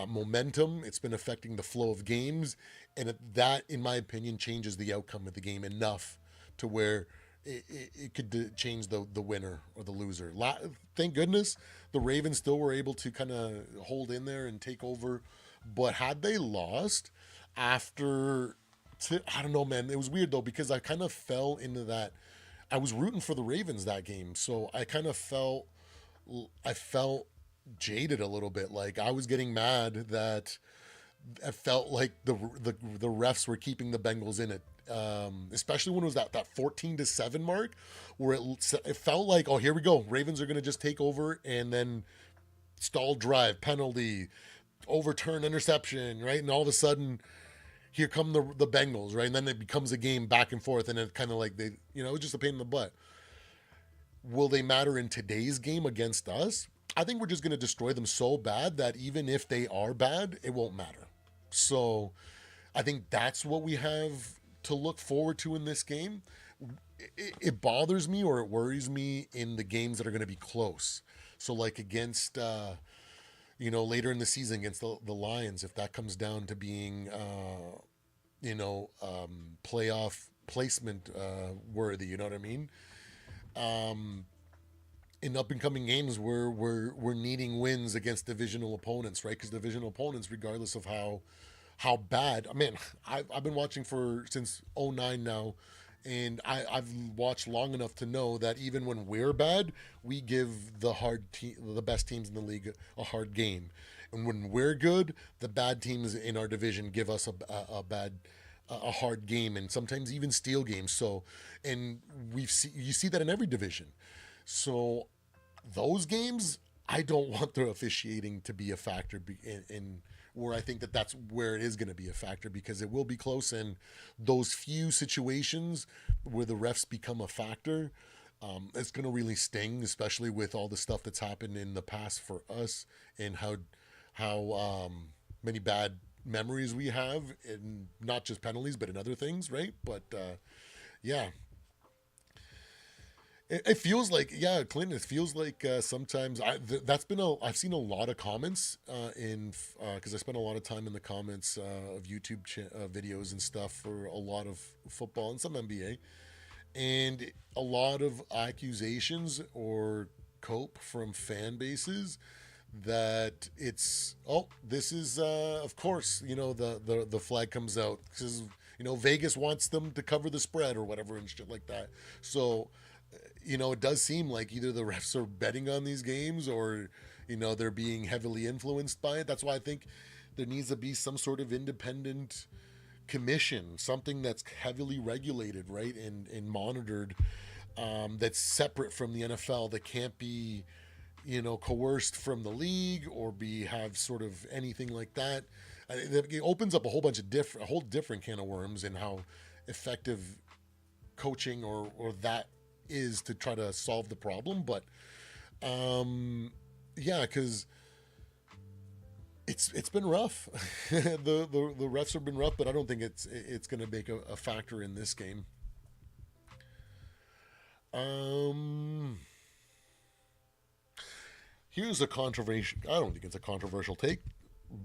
momentum. It's been affecting the flow of games. And that, in my opinion, changes the outcome of the game enough to where it could change the winner or the loser. Thank goodness the Ravens still were able to kind of hold in there and take over. But had they lost after... I don't know, man. It was weird, though, because I kind of fell into that. I was rooting for the Ravens that game, so I kind of felt jaded a little bit. Like, I was getting mad that I felt like the refs were keeping the Bengals in it, especially when it was that 14-7 mark, where it felt like, oh, here we go, Ravens are going to just take over, and then stalled drive, penalty, overturn, interception, right? And all of a sudden, here come the Bengals, right? And then it becomes a game back and forth, and it kind of like it was just a pain in the butt. Will they matter in today's game against us? I think we're just going to destroy them so bad that even if they are bad, it won't matter. So I think that's what we have to look forward to in this game. It bothers me or it worries me in the games that are going to be close. So like against... later in the season against the Lions, if that comes down to being, playoff placement worthy, you know what I mean? In up and coming games, we're needing wins against divisional opponents, right? Because divisional opponents, regardless of how bad, I've been watching since 2009 now. And I've watched long enough to know that even when we're bad, we give the best teams in the league a hard game. And when we're good, the bad teams in our division give us a hard game, and sometimes even steal games. So, and you see that in every division. So those games, I don't want the officiating to be a factor in where I think that that's where it is going to be a factor, because it will be close, and those few situations where the refs become a factor, it's going to really sting, especially with all the stuff that's happened in the past for us, and how many bad memories we have, in not just penalties but in other things, right? But yeah, it feels like, yeah, Clinton, it feels like sometimes I've seen a lot of comments because I spend a lot of time in the comments of YouTube videos and stuff for a lot of football and some NBA, and a lot of accusations or cope from fan bases that it's, this is of course, the flag comes out because Vegas wants them to cover the spread or whatever and shit like that. So it does seem like either the refs are betting on these games, or they're being heavily influenced by it. That's why I think there needs to be some sort of independent commission, something that's heavily regulated, right, and monitored, that's separate from the NFL, that can't be coerced from the league or have sort of anything like that. It opens up a whole different can of worms in how effective coaching or that is to try to solve the problem. But yeah, because it's been rough. the refs have been rough, but I don't think it's going to make a factor in this game. Here's a controversial, I don't think it's a controversial take,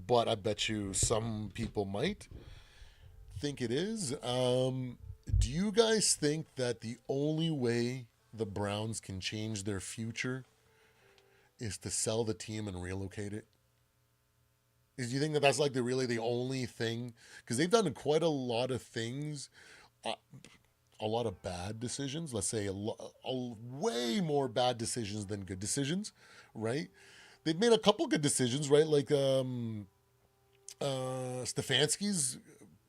but I bet you some people might think it is. Do you guys think that the only way the Browns can change their future is to sell the team and relocate it? Do you think that that's like the only thing? Because they've done quite a lot of things, a lot of bad decisions. Let's say way more bad decisions than good decisions, right? They've made a couple good decisions, right? Like Stefanski's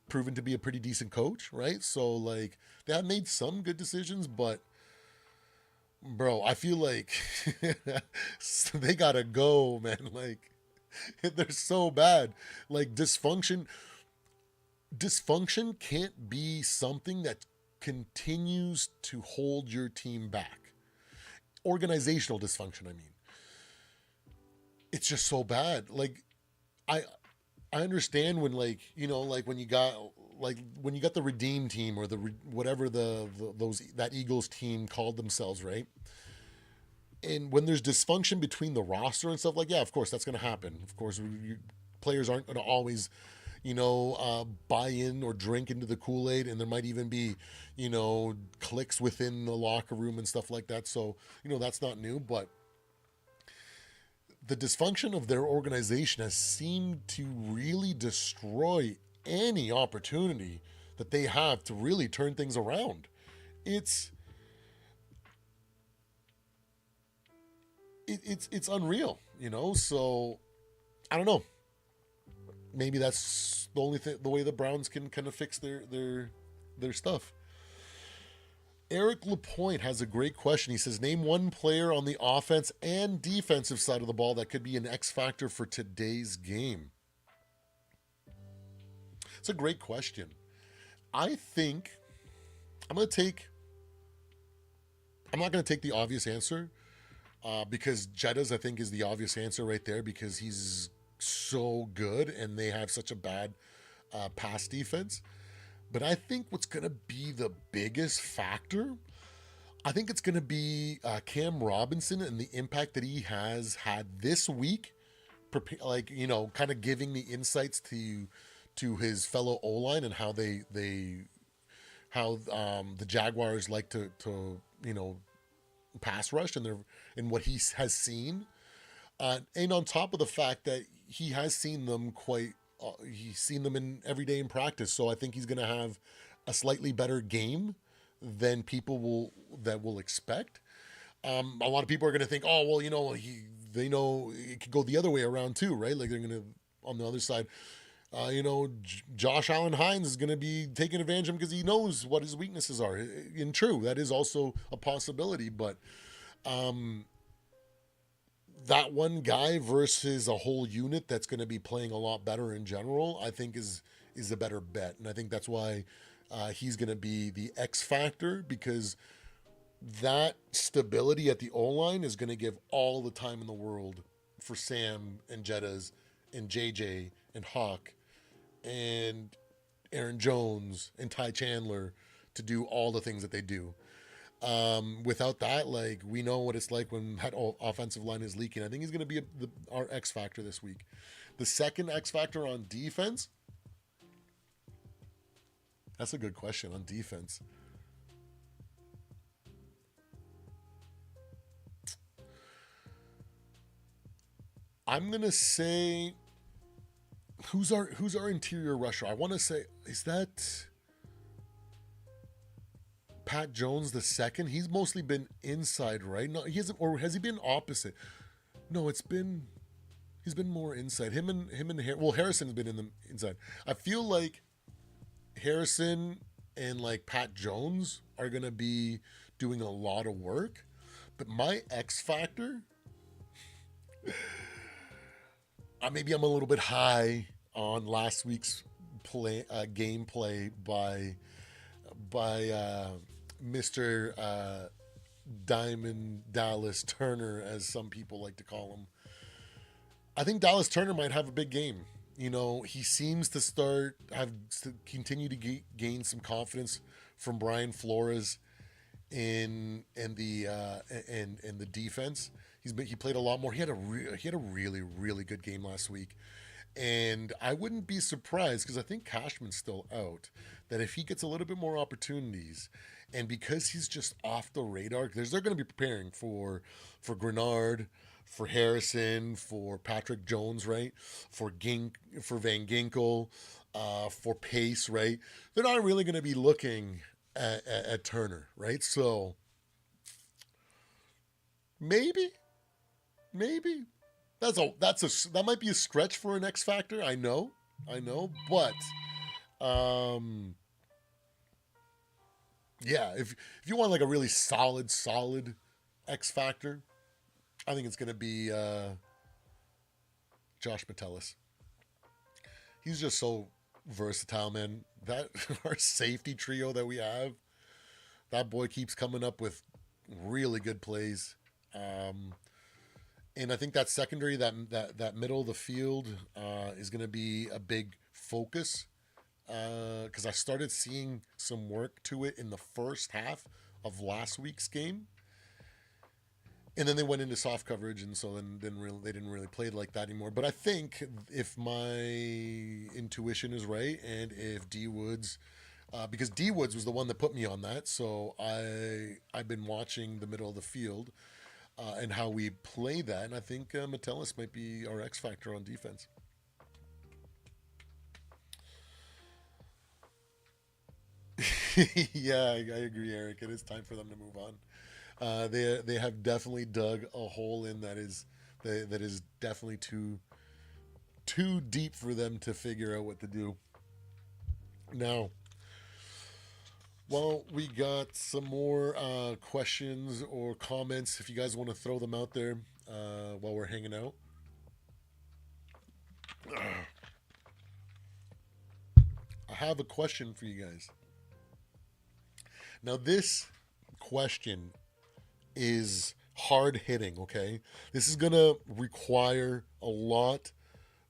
proven to be a pretty decent coach, right? So like they have made some good decisions, but bro, I feel like they gotta go, man. Like they're so bad. Like dysfunction can't be something that continues to hold your team back. Organizational dysfunction, I mean. It's just so bad. Like I understand when when you got the Redeem team or whatever that Eagles team called themselves, right? And when there's dysfunction between the roster and stuff, like, yeah, of course that's going to happen. Of course, players aren't going to always, buy in or drink into the Kool-Aid, and there might even be, cliques within the locker room and stuff like that. So, that's not new, but the dysfunction of their organization has seemed to really destroy any opportunity that they have to really turn things around. It's unreal, so I don't know. Maybe that's the only thing, the way the Browns can kind of fix their stuff. Eric Lapointe has a great question. He says, name one player on the offense and defensive side of the ball that could be an X factor for today's game. It's a great question. I think I'm not going to take the obvious answer, because Jedda's, I think, is the obvious answer right there, because he's so good and they have such a bad pass defense. But I think what's going to be the biggest factor, I think it's going to be Cam Robinson and the impact that he has had this week, kind of giving the insights to his fellow O-line and how the Jaguars like to pass rush and what he has seen. And on top of the fact that he has seen them he's seen them in every day in practice. So I think he's going to have a slightly better game than people will expect. A lot of people are going to think, oh, well, they know it could go the other way around too, right? Like they're going to, on the other side, Josh Allen Hines is going to be taking advantage of him because he knows what his weaknesses are. And true, that is also a possibility, but that one guy versus a whole unit that's going to be playing a lot better in general, I think is a better bet. And I think that's why he's going to be the X factor, because that stability at the O-line is going to give all the time in the world for Sam and Jettas and JJ and Hawk and Aaron Jones and Ty Chandler to do all the things that they do. Without that, like, we know what it's like when that offensive line is leaking. I think he's going to be our X factor this week. The second X factor on defense, that's a good question on defense. I'm going to say, who's our interior rusher? I want to say, is that Pat Jones the second? He's mostly been inside, right? No, he hasn't, or has he been opposite? No, he's been more inside. Him and Harrison's been in the inside. I feel like Harrison and like Pat Jones are gonna be doing a lot of work, but my X factor, maybe I'm a little bit high on last week's gameplay by Mr. Diamond Dallas Turner, as some people like to call him. I think Dallas Turner might have a big game. You know, he seems to continue to gain some confidence from Brian Flores in the defense. He played a lot more. He had a really good game last week. And I wouldn't be surprised, because I think Cashman's still out, that if he gets a little bit more opportunities, and because he's just off the radar, because they're going to be preparing for Grenard, for Harrison, for Patrick Jones, right? For Van Ginkel, for Pace, right? They're not really going to be looking at Turner, right? So maybe. That might be a stretch for an X factor. I know, but yeah, if you want like a really solid X factor, I think it's gonna be Josh Metellus. He's just so versatile, man. That our safety trio that we have, that boy keeps coming up with really good plays. And I think that secondary, that middle of the field, is going to be a big focus, because I started seeing some work to it in the first half of last week's game, and then they went into soft coverage, and so then they didn't really play like that anymore. But I think if my intuition is right, and if D Woods, because D Woods was the one that put me on that, so I've been watching the middle of the field. And how we play that, and I think Metellus might be our X factor on defense. Yeah, I agree, Eric. It is time for them to move on. They have definitely dug a hole in that is definitely too deep for them to figure out what to do. Now, well, we got some more questions or comments if you guys want to throw them out there while we're hanging out. I have a question for you guys. Now, this question is hard hitting, okay? This is going to require a lot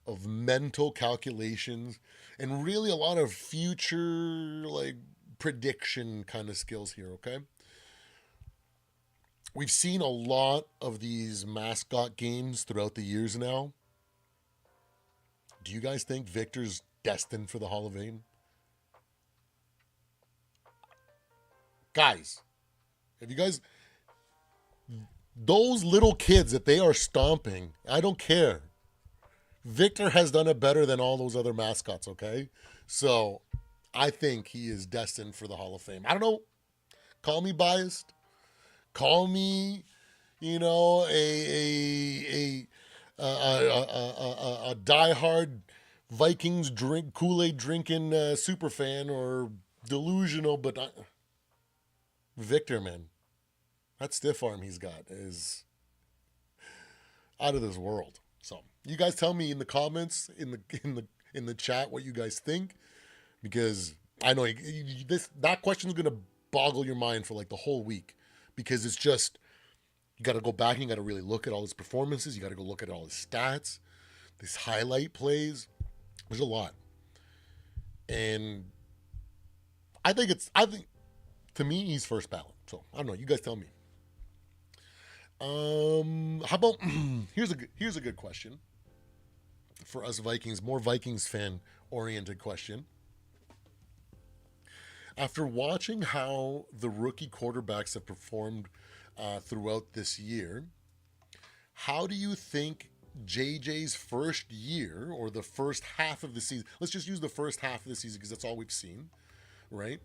of mental calculations and really a lot of future, like, prediction kind of skills here, okay? We've seen a lot of these mascot games throughout the years now. Do you guys think Victor's destined for the Hall of Fame? Guys, if you guys, those little kids that they are stomping, I don't care. Victor has done it better than all those other mascots, okay? So I think he is destined for the Hall of Fame. I don't know. Call me biased. Call me, a diehard Vikings Kool-Aid drinking super fan or delusional, but Victor, man, that stiff arm he's got is out of this world. So you guys tell me in the comments, in the chat, what you guys think, because I know that question is gonna boggle your mind for like the whole week, because it's just, you got to go back and you got to really look at all his performances. You got to go look at all his stats, these highlight plays. There's a lot, and I think to me he's first ballot. So I don't know. You guys tell me. How about here's a good question for us Vikings, more Vikings fan oriented question. After watching how the rookie quarterbacks have performed throughout this year, how do you think JJ's first year, or the first half of the season, let's just use the first half of the season because that's all we've seen, right?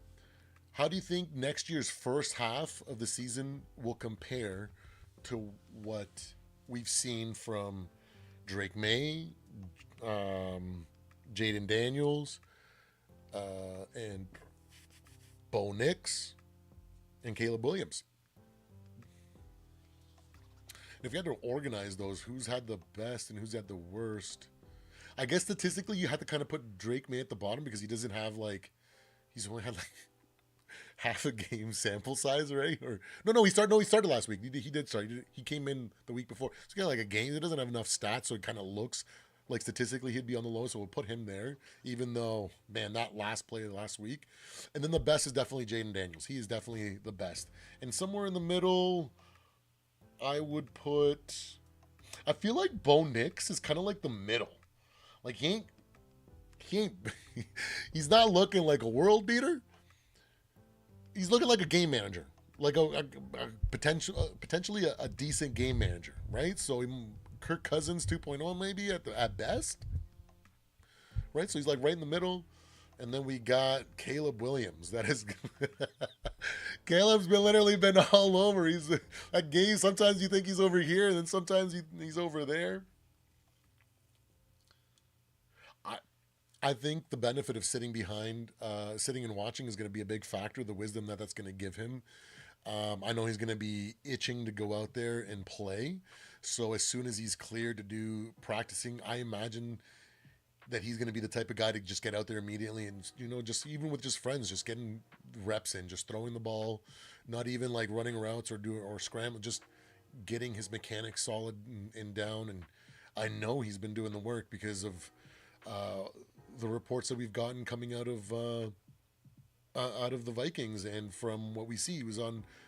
How do you think next year's first half of the season will compare to what we've seen from Drake May, Jaden Daniels, and Bo Nix, and Caleb Williams? If you had to organize those, who's had the best and who's had the worst? I guess statistically you had to kind of put Drake May at the bottom because he doesn't have he's only had half a game sample size, right? Or no, he started last week. He did start. He came in the week before. So he got like a game. He doesn't have enough stats, so it kind of looks like statistically he'd be on the low. So we'll put him there, even though, man, that last play last week. And then the best is definitely Jaden Daniels. He is definitely the best. And somewhere in the middle, I would put, I feel like Bo Nix is kind of like the middle. Like he ain't he's not looking like a world beater. He's looking like a game manager, like a potentially a decent game manager, right? So Kirk Cousins 2.0 maybe at best, right? So he's like right in the middle. And then we got Caleb Williams. That is, Caleb's literally been all over. He's that game. Sometimes you think he's over here, and then sometimes he's over there. I think the benefit of sitting and watching is going to be a big factor. The wisdom that's going to give him. I know he's going to be itching to go out there and play. So as soon as he's cleared to do practicing, I imagine that he's going to be the type of guy to just get out there immediately and, just even with just friends, just getting reps in, just throwing the ball, not even like running routes or scrambling, just getting his mechanics solid and down. And I know he's been doing the work because of the reports that we've gotten coming out of the Vikings, and from what we see,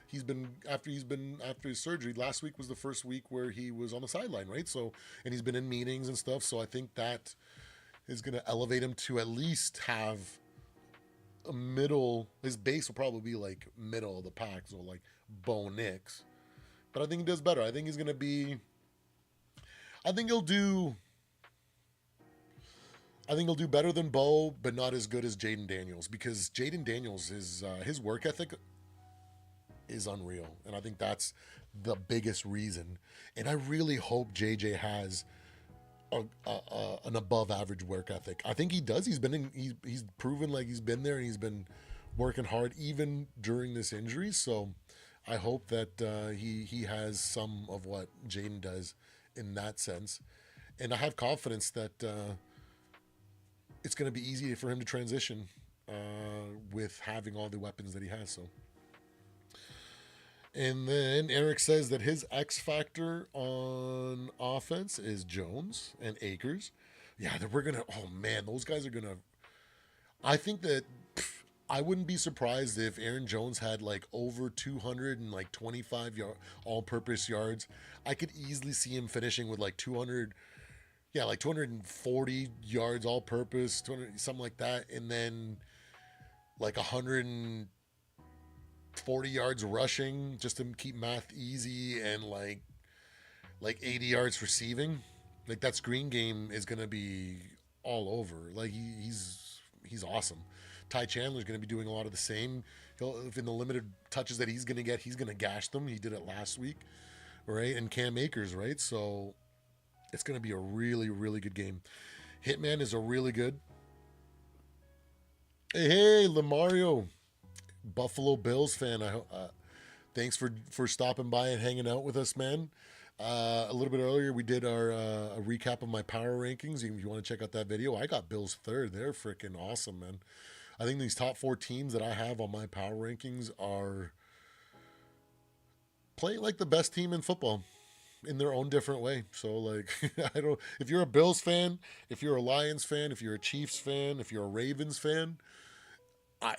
he's been after his surgery. Last week was the first week where he was on the sideline, right? So, and he's been in meetings and stuff. So I think that is going to elevate him to at least have a middle. His base will probably be like middle of the pack, so like Bo Nix. But I think he does better. I think he's going to be. I think he'll do better than Bo, but not as good as Jaden Daniels, because Jaden Daniels his work ethic is unreal, and I think that's the biggest reason. And I really hope JJ has an above average work ethic. I think he does. He's proven like he's been there, and he's been working hard even during this injury. So I hope that he has some of what Jaden does in that sense, and I have confidence that it's going to be easy for him to transition with having all the weapons that he has. So. And then Eric says that his X factor on offense is Jones and Akers. Yeah, that we're going to, oh man, those guys are going to, I think that I wouldn't be surprised if Aaron Jones had like over 225 all-purpose yards. I could easily see him finishing with like 240 yards all-purpose, 200, something like that, and then like 140 yards rushing just to keep math easy, and like 80 yards receiving. Like that screen game is going to be all over. Like he's awesome. Ty Chandler's going to be doing a lot of the same. If in the limited touches that he's going to get, he's going to gash them. He did it last week, right? And Cam Akers, right? So it's going to be a really, really good game. Hitman is a really good. Hey, Lamario, Buffalo Bills fan. Thanks for stopping by and hanging out with us, man. A little bit earlier, we did our a recap of my power rankings. If you want to check out that video, I got Bills third. They're freaking awesome, man. I think these top 4 teams that I have on my power rankings are playing like the best team in football in their own different way. So, like, I don't. If you're a Bills fan, if you're a Lions fan, if you're a Chiefs fan, if you're a Ravens fan, I,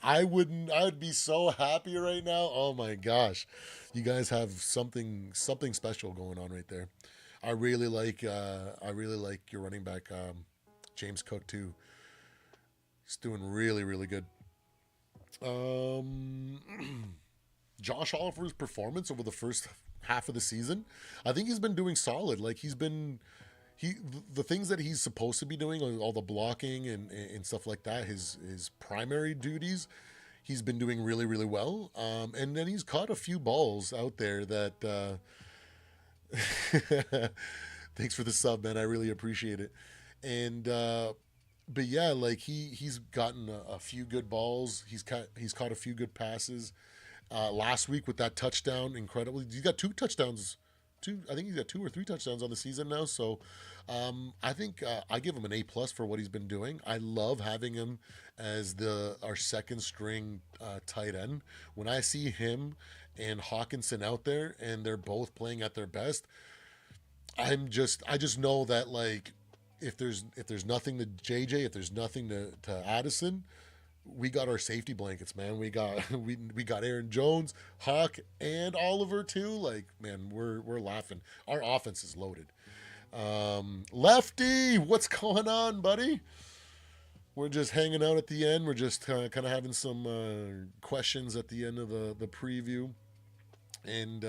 I wouldn't. I would be so happy right now. Oh my gosh, you guys have something special going on right there. I really like. I really like your running back, James Cook too. He's doing really good. Um, Josh Oliver's performance over the first half of the season, I think he's been doing solid. Like he the things that he's supposed to be doing, all the blocking and stuff like that, his primary duties, he's been doing really well. And then he's caught a few balls out there that. Thanks for the sub, man. I really appreciate it. And but yeah, like he's gotten a few good balls. He's caught a few good passes. Last week with that touchdown, incredible. He got 2 touchdowns. I think he's got 2 or 3 touchdowns on the season now. So I think I give him an A+ for what he's been doing. I love having him as our second string tight end. When I see him and Hawkinson out there and they're both playing at their best, I just know that, like, if there's nothing to JJ, if there's nothing to Addison, we got our safety blankets, man. We got we got Aaron Jones, Hawk, and Oliver too. Like, man, we're laughing. Our offense is loaded. Lefty, what's going on, buddy? We're just hanging out at the end. We're just kind of having some questions at the end of the preview, and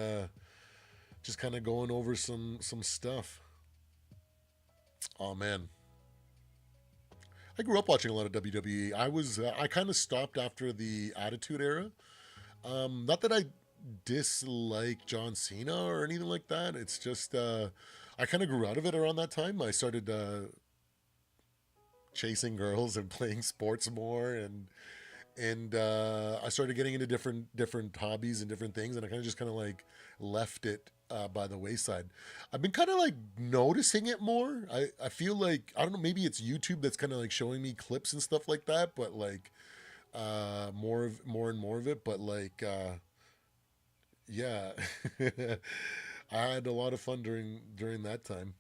just kind of going over some stuff. Oh man, I grew up watching a lot of WWE. I kind of stopped after the Attitude Era. Not that I dislike John Cena or anything like that. It's just I kind of grew out of it around that time. I started chasing girls and playing sports more, and I started getting into different hobbies and different things, and I just kind of like left it by the wayside. I've been kind of like noticing it more. I feel like, I don't know, maybe it's YouTube that's kind of like showing me clips and stuff like that, but like more and more of it. But like yeah, I had a lot of fun during that time.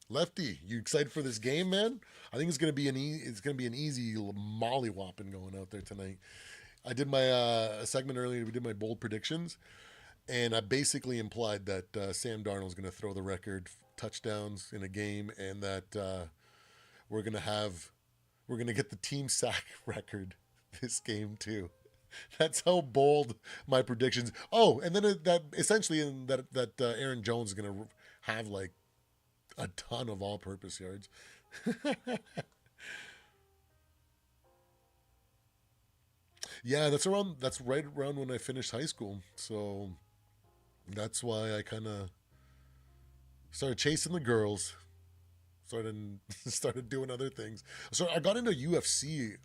Lefty, you excited for this game, man? I think it's gonna be an easy molly whopping going out there tonight. I did my segment earlier. We did my bold predictions, and I basically implied that Sam Darnold's going to throw the record touchdowns in a game, and that we're going to get the team sack record this game too. That's how bold my predictions. Oh, and then that essentially that Aaron Jones is going to have like a ton of all-purpose yards. Yeah, that's right around when I finished high school. So that's why I kind of started chasing the girls, started doing other things. So I got into UFC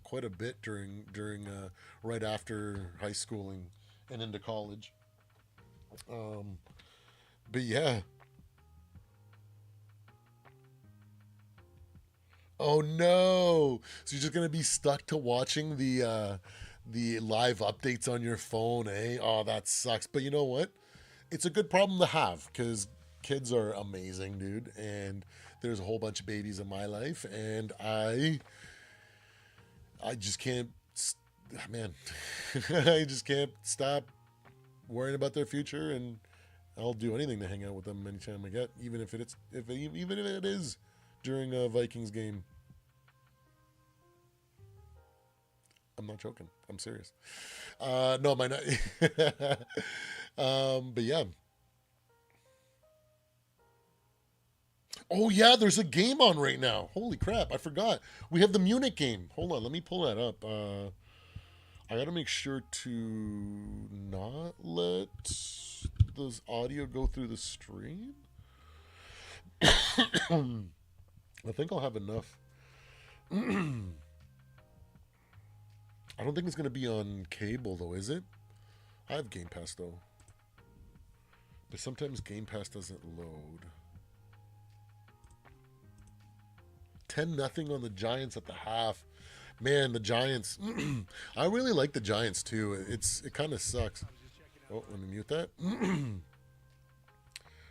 quite a bit during right after high school and into college. Um, but yeah. Oh no! So you're just gonna be stuck to watching the live updates on your phone, eh? Oh, that sucks. But you know what? It's a good problem to have because kids are amazing, dude. And there's a whole bunch of babies in my life, and I just can't, man, I just can't stop worrying about their future, and I'll do anything to hang out with them anytime I get, even if even if it is during a Vikings game. I'm not joking. I'm serious. No, my not. But yeah. Oh yeah, there's a game on right now. Holy crap, I forgot. We have the Munich game. Hold on, let me pull that up. I gotta make sure to not let this audio go through the stream. I think I'll have enough. I don't think it's gonna be on cable though, is it? I have Game Pass though. But sometimes Game Pass doesn't load. 10-0 on the Giants at the half. Man, the Giants. I really like the Giants too. It kind of sucks. Oh, let me mute that.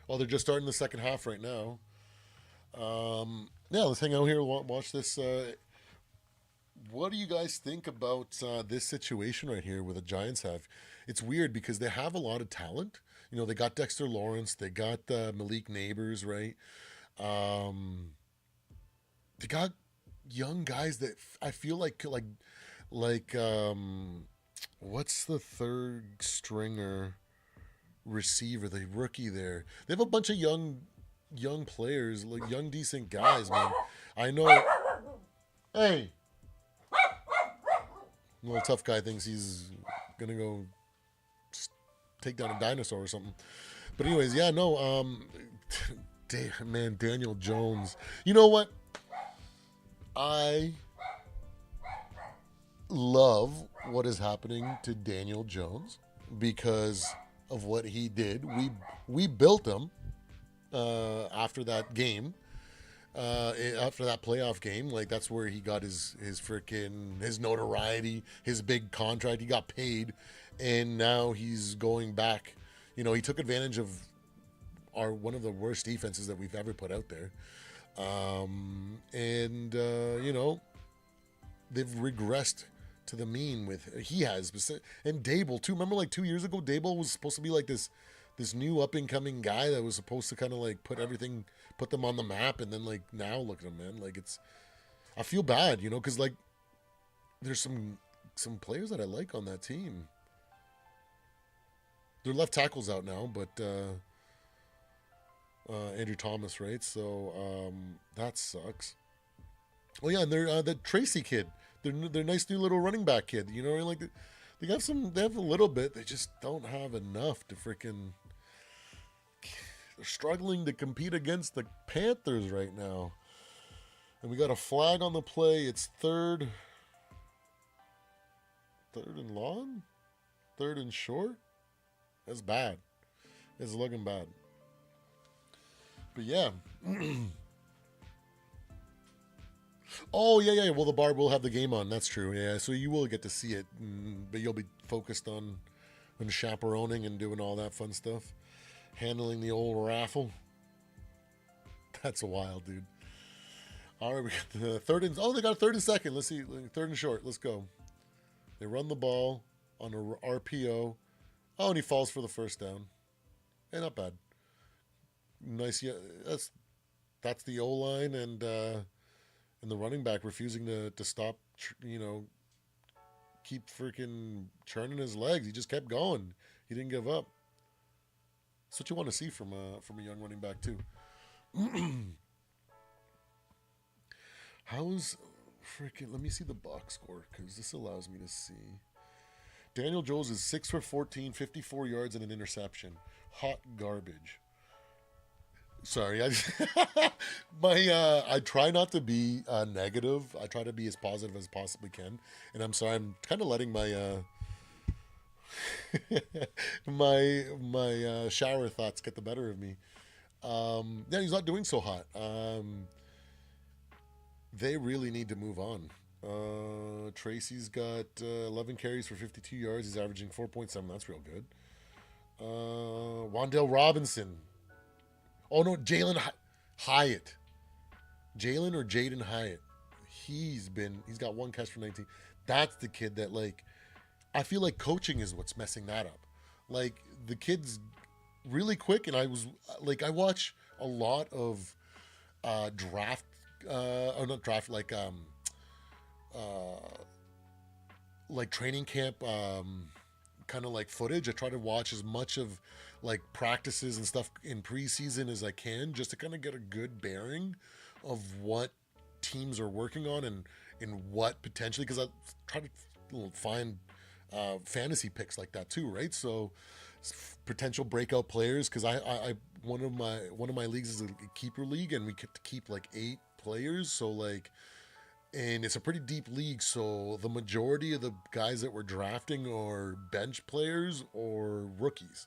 Oh, they're just starting the second half right now. Yeah, let's hang out here and watch this. What do you guys think about this situation right here with the Giants have? It's weird because they have a lot of talent. You know, they got Dexter Lawrence, they got Malik Neighbors, right? They got young guys that I feel like what's the third stringer receiver, the rookie there? They have a bunch of young players, like young decent guys, man. I know. Hey, little tough guy thinks he's gonna go take down a dinosaur or something. But anyways, yeah, no, man, Daniel Jones. You know what? I love what is happening to Daniel Jones because of what he did. We built him after that game. After that playoff game, like that's where he got his freaking his notoriety, his big contract. He got paid, and now he's going back. You know, he took advantage of one of the worst defenses that we've ever put out there, you know, they've regressed to the mean with he has, and Dable too. Remember, like 2 years ago, Dable was supposed to be like this new up and coming guy that was supposed to kind of like put them on the map, and then like now look at him, man. Like I feel bad, you know, because like there's some players that I like on that team. Their left tackle's out now, but Andrew Thomas, right? So that sucks. Oh yeah, and they're the Tracy kid. They're nice new little running back kid. You know, like they have a little bit. They just don't have enough to freaking. They're struggling to compete against the Panthers right now. And we got a flag on the play. It's third and long? Third and short? That's bad. It's looking bad. But yeah. Oh, yeah. Well, the bar will have the game on. That's true. Yeah, so you will get to see it. But you'll be focused on chaperoning and doing all that fun stuff. Handling the old raffle. That's wild, dude. All right, we got the third and... Oh, they got a third and second. Let's see. Third and short. Let's go. They run the ball on a RPO. Oh, and he falls for the first down. Hey, not bad. Nice. Yeah, that's the O-line and the running back refusing to stop, you know, keep freaking churning his legs. He just kept going. He didn't give up. That's what you want to see from a young running back too. How's freaking? Let me see the box score because this allows me to see. Daniel Jones is 6 for 14, 54 yards and an interception. Hot garbage. Sorry, I try not to be negative. I try to be as positive as possibly can, and I'm sorry. I'm kind of letting my my shower thoughts get the better of me. Yeah, he's not doing so hot. They really need to move on. Tracy's got 11 carries for 52 yards. He's averaging 4.7. That's real good. Wan'Dale Robinson. Oh no, Jalen Hyatt. Jalen or Jaden Hyatt. He's got one catch for 19. That's the kid that, like, I feel like coaching is what's messing that up. Like, the kid's really quick, and I watch a lot of draft, or not draft, like training camp, kind of like footage. I try to watch as much of like practices and stuff in preseason as I can, just to kind of get a good bearing of what teams are working on and what potentially, because I try to find fantasy picks like that too, right? So potential breakout players, because I one of my leagues is a keeper league, and we get to keep like 8 players, so like, and it's a pretty deep league, so the majority of the guys that we're drafting are bench players or rookies.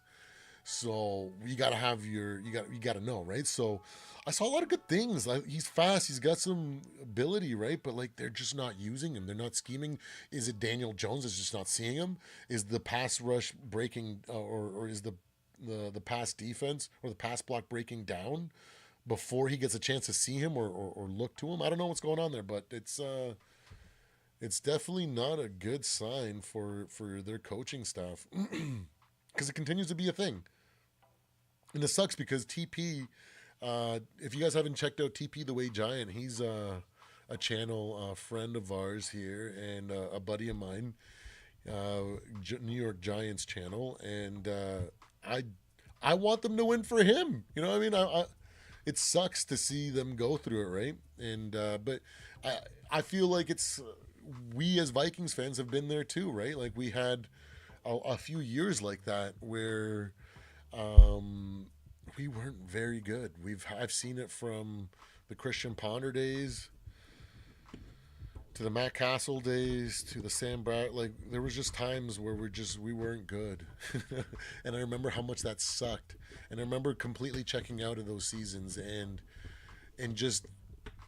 So you gotta have you gotta know, right? So I saw a lot of good things. Like, he's fast, he's got some ability, right? But like they're just not using him. They're not scheming. Is it Daniel Jones is just not seeing him? Is the pass rush breaking, or is the pass defense or the pass block breaking down before he gets a chance to see him or look to him? I don't know what's going on there, but it's definitely not a good sign for their coaching staff because it continues to be a thing. And it sucks because TP, if you guys haven't checked out TP the Way Giant, he's a channel friend of ours here and a buddy of mine, New York Giants channel, and I want them to win for him. You know what I mean? It sucks to see them go through it, right? And but I feel like it's we as Vikings fans have been there too, right? Like we had a few years like that where we weren't very good. I've seen it from the Christian Ponder days to the Matt Castle days to the Sam Bradford. Like there was just times where we weren't good, and I remember how much that sucked. And I remember completely checking out of those seasons and just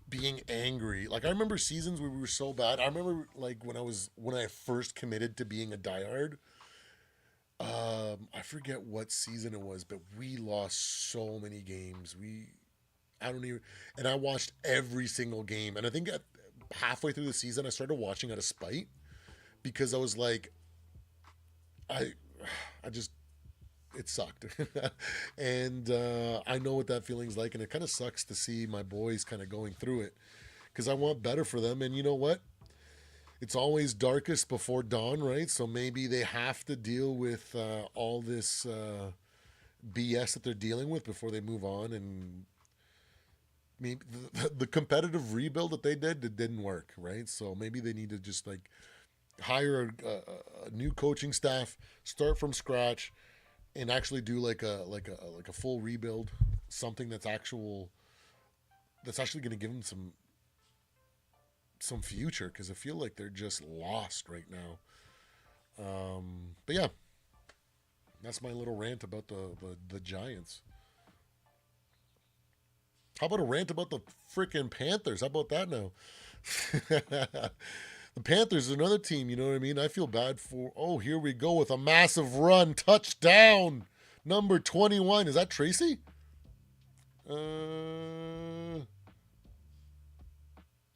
being angry. Like I remember seasons where we were so bad. I remember like when I first committed to being a diehard. I forget what season it was, but we lost so many games. I don't even, and I watched every single game. And I think halfway through the season, I started watching out of spite because I was like, I just, it sucked. And I know what that feeling's like. And it kind of sucks to see my boys kind of going through it because I want better for them. And you know what? It's always darkest before dawn, right? So maybe they have to deal with all this BS that they're dealing with before they move on. And I mean, the competitive rebuild that they did, it didn't work, right? So maybe they need to just like hire a new coaching staff, start from scratch, and actually do like a full rebuild, something that's actually going to give them some future, because I feel like they're just lost right now. But yeah, that's my little rant about the Giants. How about a rant about the freaking Panthers? How about that now? The Panthers are another team, you know what I mean? I feel bad for... Oh, here we go with a massive run. Touchdown. Number 21. Is that Tracy?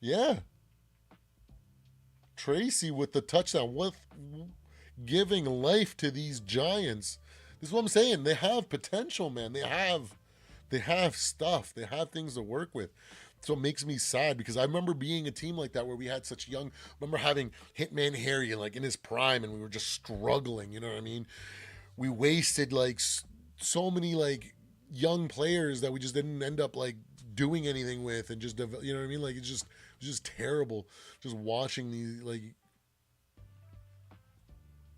Yeah. Tracy with the touchdown. With giving life to these Giants. This is what I'm saying. They have potential, man. They have stuff. They have things to work with. So it makes me sad because I remember being a team like that where we had such young... I remember having Hitman Harry like in his prime and we were just struggling, you know what I mean? We wasted like so many like young players that we just didn't end up like doing anything with, and just, you know what I mean? Like it was just terrible just watching these like...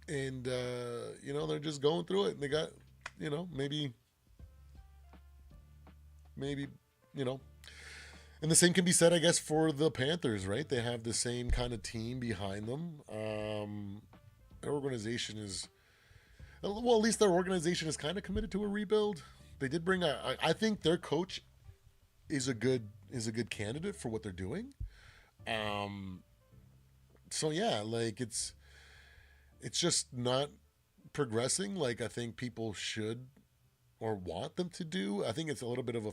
And, you know, they're just going through it and they got, you know, maybe, you know... And the same can be said, I guess, for the Panthers, right? They have the same kind of team behind them. Their organization is... Well, at least their organization is kind of committed to a rebuild. They did bring I think their coach is a good candidate for what they're doing. So, yeah, like, it's just not progressing like I think people should or want them to do. I think it's a little bit of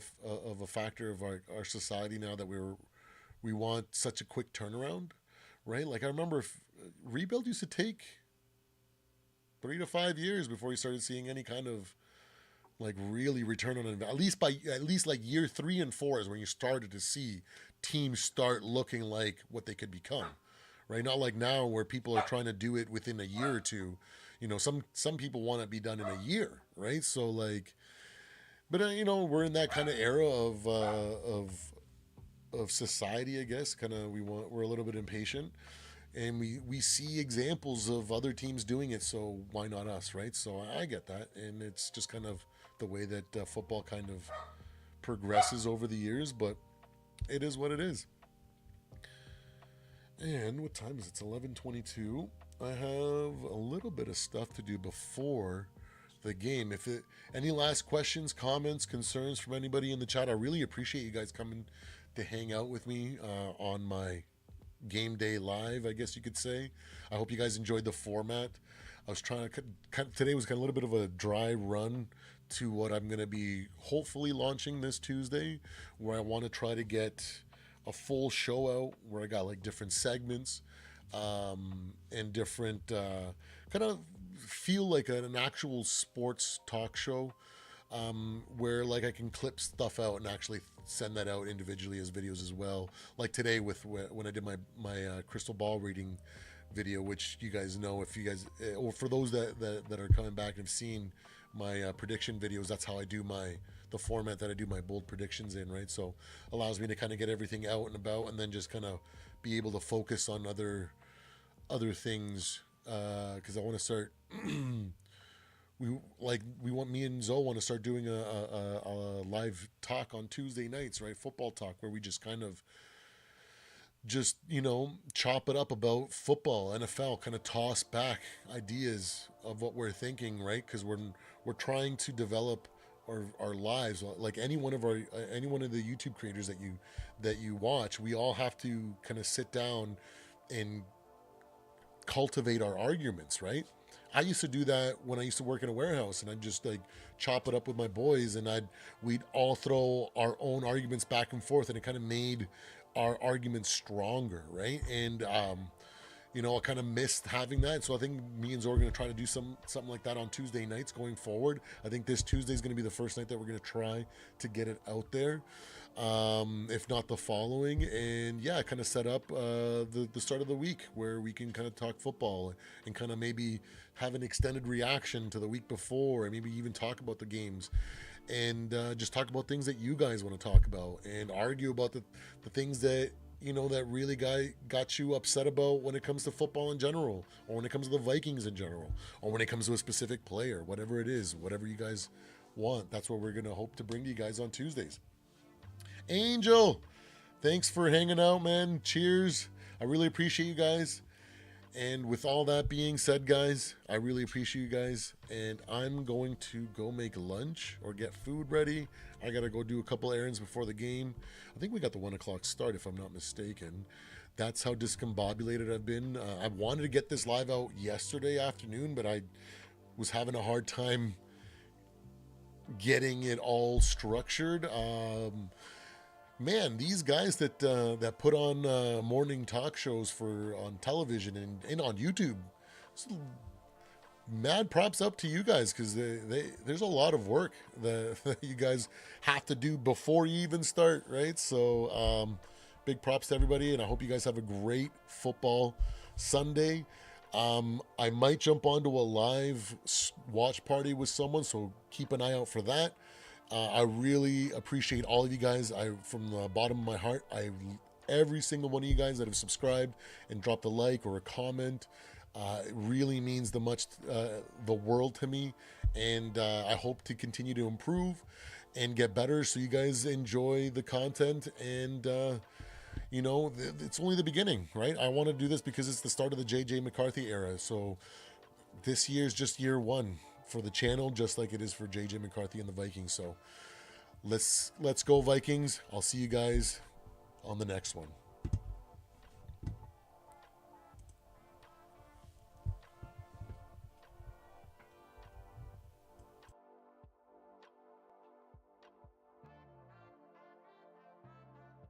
a factor of our society now that we want such a quick turnaround, right? Like I remember rebuild used to take 3 to 5 years before you started seeing any kind of like really return on investment. At least like year 3 and 4 is when you started to see teams start looking like what they could become, right? Not like now where people are trying to do it within a year or two. You know, some people want it to be done in a year, right? So like, but you know, we're in that kind of era of society, I guess. Kind of we're a little bit impatient, and we see examples of other teams doing it. So why not us, right? So I get that, and it's just kind of the way that football kind of progresses over the years. But it is what it is. And what time is it? It's 11:22. I have a little bit of stuff to do before the game. Any last questions, comments, concerns from anybody in the chat? I really appreciate you guys coming to hang out with me on my game day live, I guess you could say. I hope you guys enjoyed the format. I was trying to today was kind of a little bit of a dry run to what I'm going to be hopefully launching this Tuesday, where I want to try to get a full show out where I got like different segments and different kind of feel like an actual sports talk show, where like I can clip stuff out and actually send that out individually as videos as well. Like today with when I did my crystal ball reading video, which you guys know, if you guys, or for those that are coming back and have seen my prediction videos, that's how I do the format that I do my bold predictions in, right? So allows me to kind of get everything out and about, and then just kind of be able to focus on other things, because I want to start me and Zoe want to start doing a live talk on Tuesday nights, right? Football talk, where we just kind of just, chop it up about football, NFL, kind of toss back ideas of what we're thinking, right? Because we're trying to develop our lives. Like any one of the YouTube creators that you watch, we all have to kind of sit down and cultivate our arguments, right? I used to do that when I used to work in a warehouse, and I'd just like chop it up with my boys, and we'd all throw our own arguments back and forth, and it kind of made our arguments stronger, right? And I kind of missed having that. So I think me and Zoe are going to try to do something like that on Tuesday nights going forward. I think this Tuesday is going to be the first night that we're going to try to get it out there, if not the following. And yeah, kind of set up the start of the week where we can kind of talk football and kind of maybe have an extended reaction to the week before, and maybe even talk about the games, and just talk about things that you guys want to talk about, and argue about the things that that really got you upset about when it comes to football in general, or when it comes to the Vikings in general, or when it comes to a specific player, whatever it is, whatever you guys want. That's what we're going to hope to bring to you guys on Tuesdays. Angel, thanks for hanging out, man. Cheers. I really appreciate you guys. And with all that being said, guys, I really appreciate you guys. And I'm going to go make lunch or get food ready. I got to go do a couple errands before the game. I think we got the 1 o'clock start, if I'm not mistaken. That's how discombobulated I've been. I wanted to get this live out yesterday afternoon, but I was having a hard time getting it all structured. Man, these guys that put on morning talk shows on television and on YouTube, mad props up to you guys, because there's a lot of work that you guys have to do before you even start, right? So big props to everybody, and I hope you guys have a great football Sunday. I might jump onto a live watch party with someone, so keep an eye out for that. I really appreciate all of you guys. From the bottom of my heart, every single one of you guys that have subscribed and dropped a like or a comment. It really means the world to me, and I hope to continue to improve and get better, so you guys enjoy the content. And it's only the beginning, right? I want to do this because it's the start of the JJ McCarthy era. So this year's just year one for the channel, just like it is for JJ McCarthy and the Vikings. So let's go Vikings. I'll see you guys on the next one.